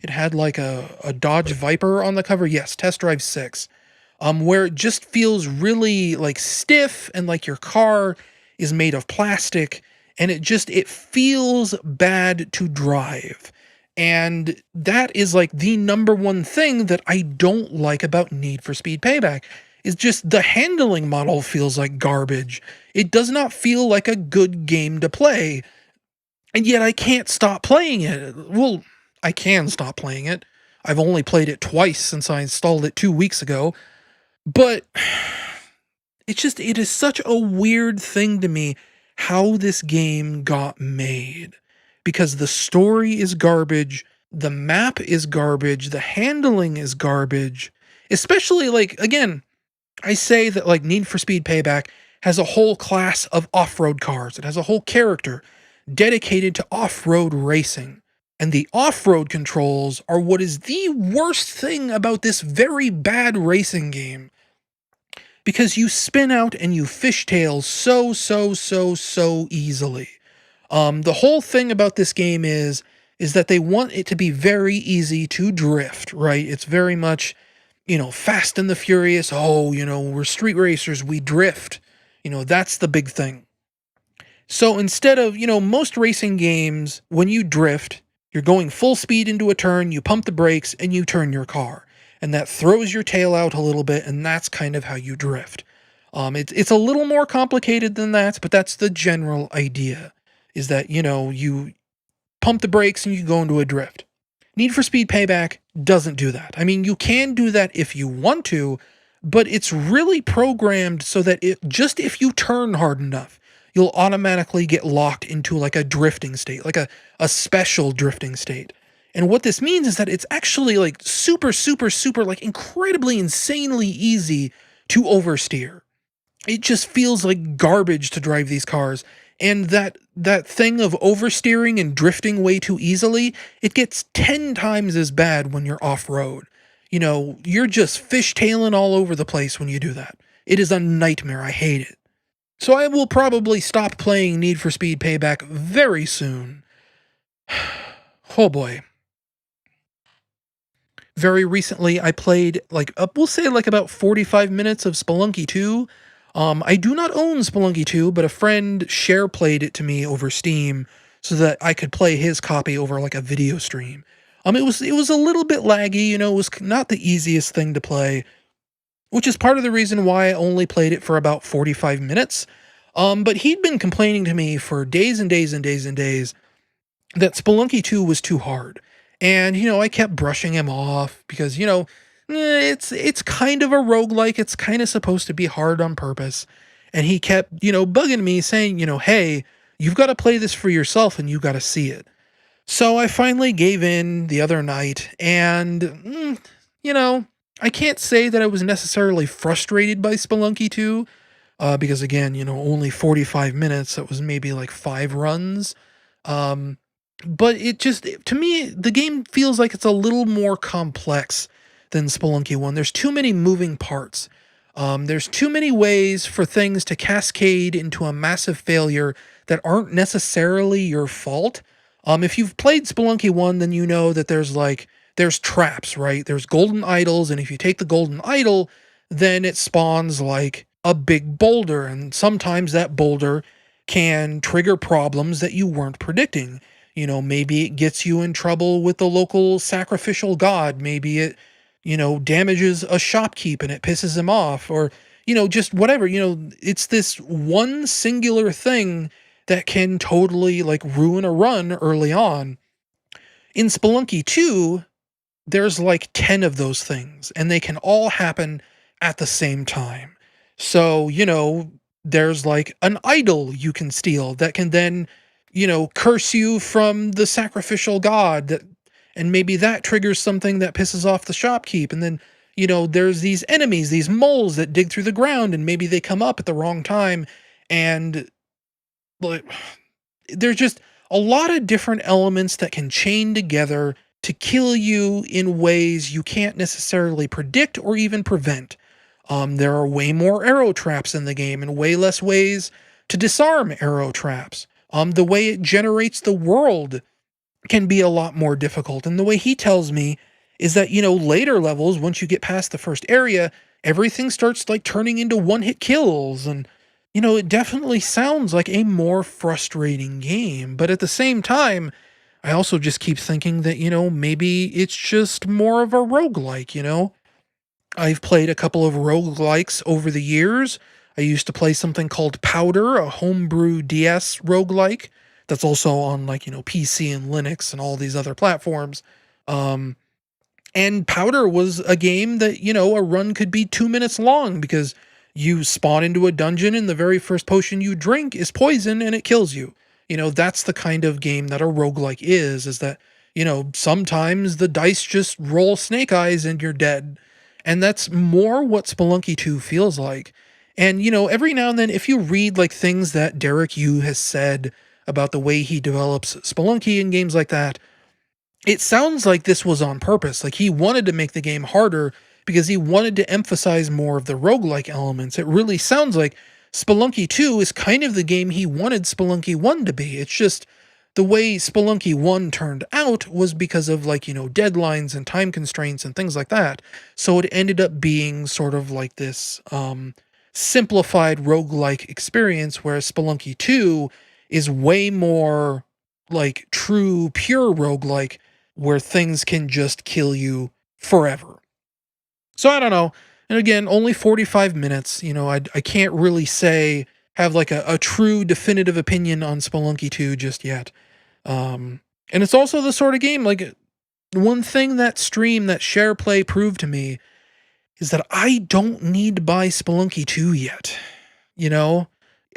It had like a Dodge Viper on the cover. Yes, Test Drive 6. Where it just feels really like stiff and like your car is made of plastic, and it feels bad to drive. And that is like the number one thing that I don't like about Need for Speed Payback, is just the handling model feels like garbage. It does not feel like a good game to play. And yet I can't stop playing it. Well, I can stop playing it. I've only played it twice since I installed it 2 weeks ago. But it is such a weird thing to me how this game got made. Because the story is garbage, the map is garbage, the handling is garbage. Especially, like, again, I say that, like, Need for Speed Payback has a whole class of off-road cars. It has a whole character dedicated to off-road racing. And the off-road controls are what is the worst thing about this very bad racing game. Because you spin out and you fishtail so easily. The whole thing about this game is that they want it to be very easy to drift, right? It's very much, Fast and the Furious. Oh, we're street racers, we drift. That's the big thing. So instead of, most racing games, when you drift, you're going full speed into a turn, you pump the brakes, and you turn your car. And that throws your tail out a little bit, and that's kind of how you drift. It's a little more complicated than that, but that's the general idea. Is that, you pump the brakes and you go into a drift. Need for Speed Payback doesn't do that. I mean, you can do that if you want to, but it's really programmed so that if you turn hard enough, you'll automatically get locked into like a drifting state, like a special drifting state. And what this means is that it's actually like super, super, super, like incredibly, insanely easy to oversteer. It just feels like garbage to drive these cars. And that thing of oversteering and drifting way too easily, it gets 10 times as bad when you're off-road. You know, you're just fishtailing all over the place when you do that. It is a nightmare. I hate it. So I will probably stop playing Need for Speed Payback very soon. Oh boy. Very recently, I played we'll say like about 45 minutes of Spelunky 2. I do not own Spelunky 2, but a friend share played it to me over Steam so that I could play his copy over like a video stream. It was a little bit laggy, you know, it was not the easiest thing to play, which is part of the reason why I only played it for about 45 minutes. But he'd been complaining to me for days and days and days and days that Spelunky 2 was too hard. And, you know, I kept brushing him off because, you know, it's kind of a roguelike. It's kind of supposed to be hard on purpose. And he kept, you know, bugging me saying, you know, hey, you've got to play this for yourself and you got to see it. So I finally gave in the other night and, you know, I can't say that I was necessarily frustrated by Spelunky 2 because again, you know, only 45 minutes. That was maybe like 5 runs. But to me, the game feels like it's a little more complex than Spelunky 1. There's too many moving parts. There's too many ways for things to cascade into a massive failure that aren't necessarily your fault. If you've played Spelunky 1, then you know that there's traps, right? There's golden idols, and if you take the golden idol, then it spawns like a big boulder, and sometimes that boulder can trigger problems that you weren't predicting. You know, maybe it gets you in trouble with the local sacrificial god. Maybe it, you know, damages a shopkeep and it pisses him off, or, you know, just whatever. You know, it's this one singular thing that can totally like ruin a run early on. In Spelunky 2, there's like 10 of those things, and they can all happen at the same time. So, you know, there's like an idol you can steal that can then, you know, curse you from the sacrificial god, and maybe that triggers something that pisses off the shopkeep. And then, you know, there's these enemies, these moles that dig through the ground, and maybe they come up at the wrong time. And like, there's just a lot of different elements that can chain together to kill you in ways you can't necessarily predict or even prevent. There are way more arrow traps in the game and way less ways to disarm arrow traps. The way it generates the world can be a lot more difficult. And the way he tells me is that, you know, later levels, once you get past the first area, everything starts like turning into one-hit kills. And, you know, it definitely sounds like a more frustrating game. But at the same time, I also just keep thinking that, you know, maybe it's just more of a roguelike, you know? I've played a couple of roguelikes over the years. I used to play something called Powder, a homebrew DS roguelike that's also on like, you know, PC and Linux and all these other platforms. And Powder was a game that, you know, a run could be 2 minutes long because you spawn into a dungeon and the very first potion you drink is poison and it kills you. You know, that's the kind of game that a roguelike is that, you know, sometimes the dice just roll snake eyes and you're dead. And that's more what Spelunky 2 feels like. And, you know, every now and then, if you read like things that Derek Yu has said about the way he develops Spelunky and games like that, it sounds like this was on purpose. Like he wanted to make the game harder because he wanted to emphasize more of the roguelike elements. It really sounds like Spelunky 2 is kind of the game he wanted Spelunky 1 to be. It's just the way Spelunky 1 turned out was because of like, you know, deadlines and time constraints and things like that. So it ended up being sort of like this simplified roguelike experience, whereas Spelunky 2 is way more like true, pure roguelike, where things can just kill you forever. So I don't know. And again, only 45 minutes. You know, I can't really have like a true definitive opinion on Spelunky 2 just yet. And it's also the sort of game, like, one thing that share play proved to me is that I don't need to buy Spelunky 2 yet. You know,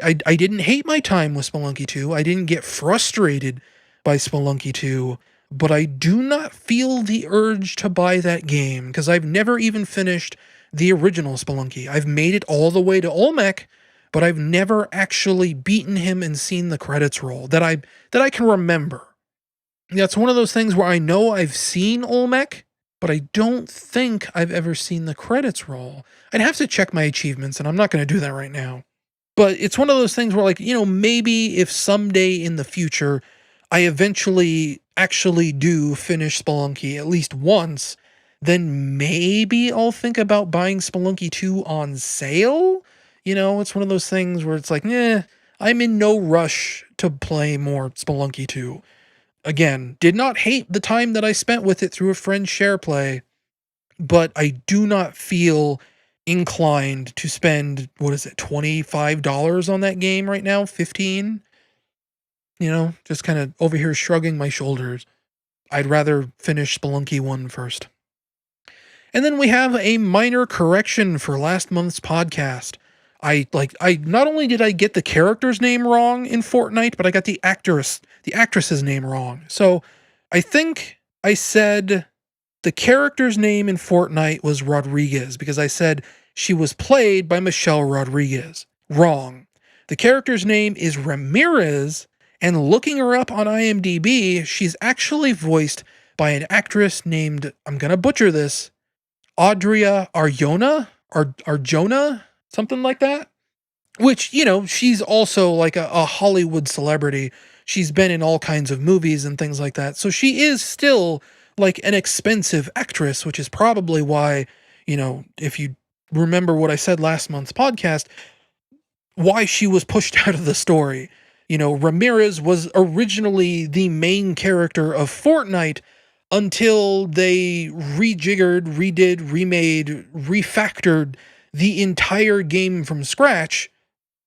I didn't hate my time with Spelunky 2. I didn't get frustrated by Spelunky 2. but I do not feel the urge to buy that game because I've never even finished the original Spelunky. I've made it all the way to Olmec, but I've never actually beaten him and seen the credits roll that I can remember. That's one of those things where I know I've seen Olmec, but I don't think I've ever seen the credits roll. I'd have to check my achievements, and I'm not going to do that right now. But it's one of those things where, like, maybe if someday in the future I eventually actually do finish Spelunky at least once, then maybe I'll think about buying Spelunky 2 on sale. It's one of those things where it's like, I'm in no rush to play more Spelunky 2. Again, did not hate the time that I spent with it through a friend's share play, but I do not feel inclined to spend, $25 on that game right now? 15? Just kind of over here shrugging my shoulders. I'd rather finish Spelunky 1 first. And then we have a minor correction for last month's podcast. I not only did I get the character's name wrong in Fortnite, but I got the actress's name wrong. So I think I said the character's name in Fortnite was Rodriguez because I said she was played by Michelle Rodriguez. Wrong. The character's name is Ramirez, and looking her up on IMDb, she's actually voiced by an actress named, I'm going to butcher this, Adria Arjona, something like that. Which, she's also like a Hollywood celebrity. She's been in all kinds of movies and things like that. So she is still like an expensive actress, which is probably why, if you remember what I said last month's podcast, why she was pushed out of the story. Ramirez was originally the main character of Fortnite until they rejiggered, redid, remade, refactored the entire game from scratch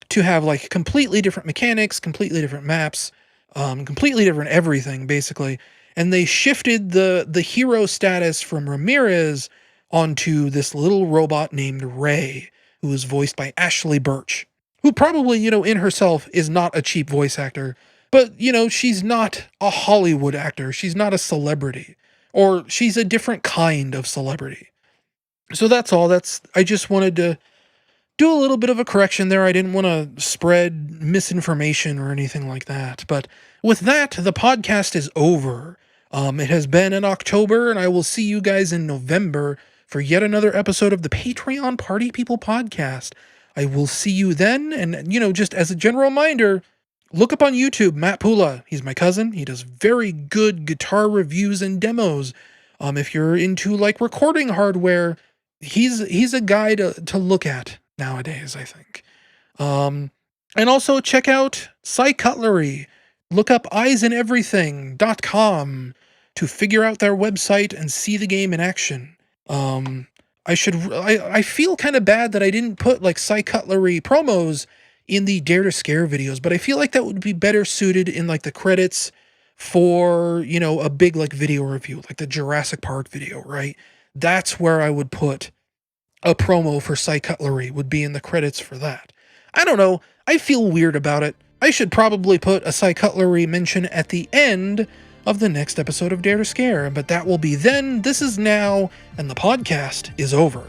to have like completely different mechanics, completely different maps, completely different everything, basically. And they shifted the hero status from Ramirez onto this little robot named Ray, who was voiced by Ashley Birch, who probably, in herself is not a cheap voice actor, but, she's not a Hollywood actor. She's not a celebrity, or she's a different kind of celebrity. So that's all. I just wanted to do a little bit of a correction there. I didn't want to spread misinformation or anything like that. But with that, the podcast is over. It has been in October, and I will see you guys in November for yet another episode of the Patreon Party People podcast. I will see you then. And, just as a general reminder, look up on YouTube, Matt Pula. He's my cousin. He does very good guitar reviews and demos. If you're into like recording hardware, he's a guy to look at nowadays, I think. And also check out Psycutlery. Look up eyesandeverything.com to figure out their website and see the game in action. I feel kind of bad that I didn't put like Psycutlery promos in the Dare to Scare videos, but I feel like that would be better suited in like the credits for, a big like video review, like the Jurassic Park video, right? That's where I would put a promo for Psycutlery, would be in the credits for that. I don't know. I feel weird about it. I should probably put a Psycutlery mention at the end of the next episode of Dare to Scare, but that will be then. This is now, and the podcast is over.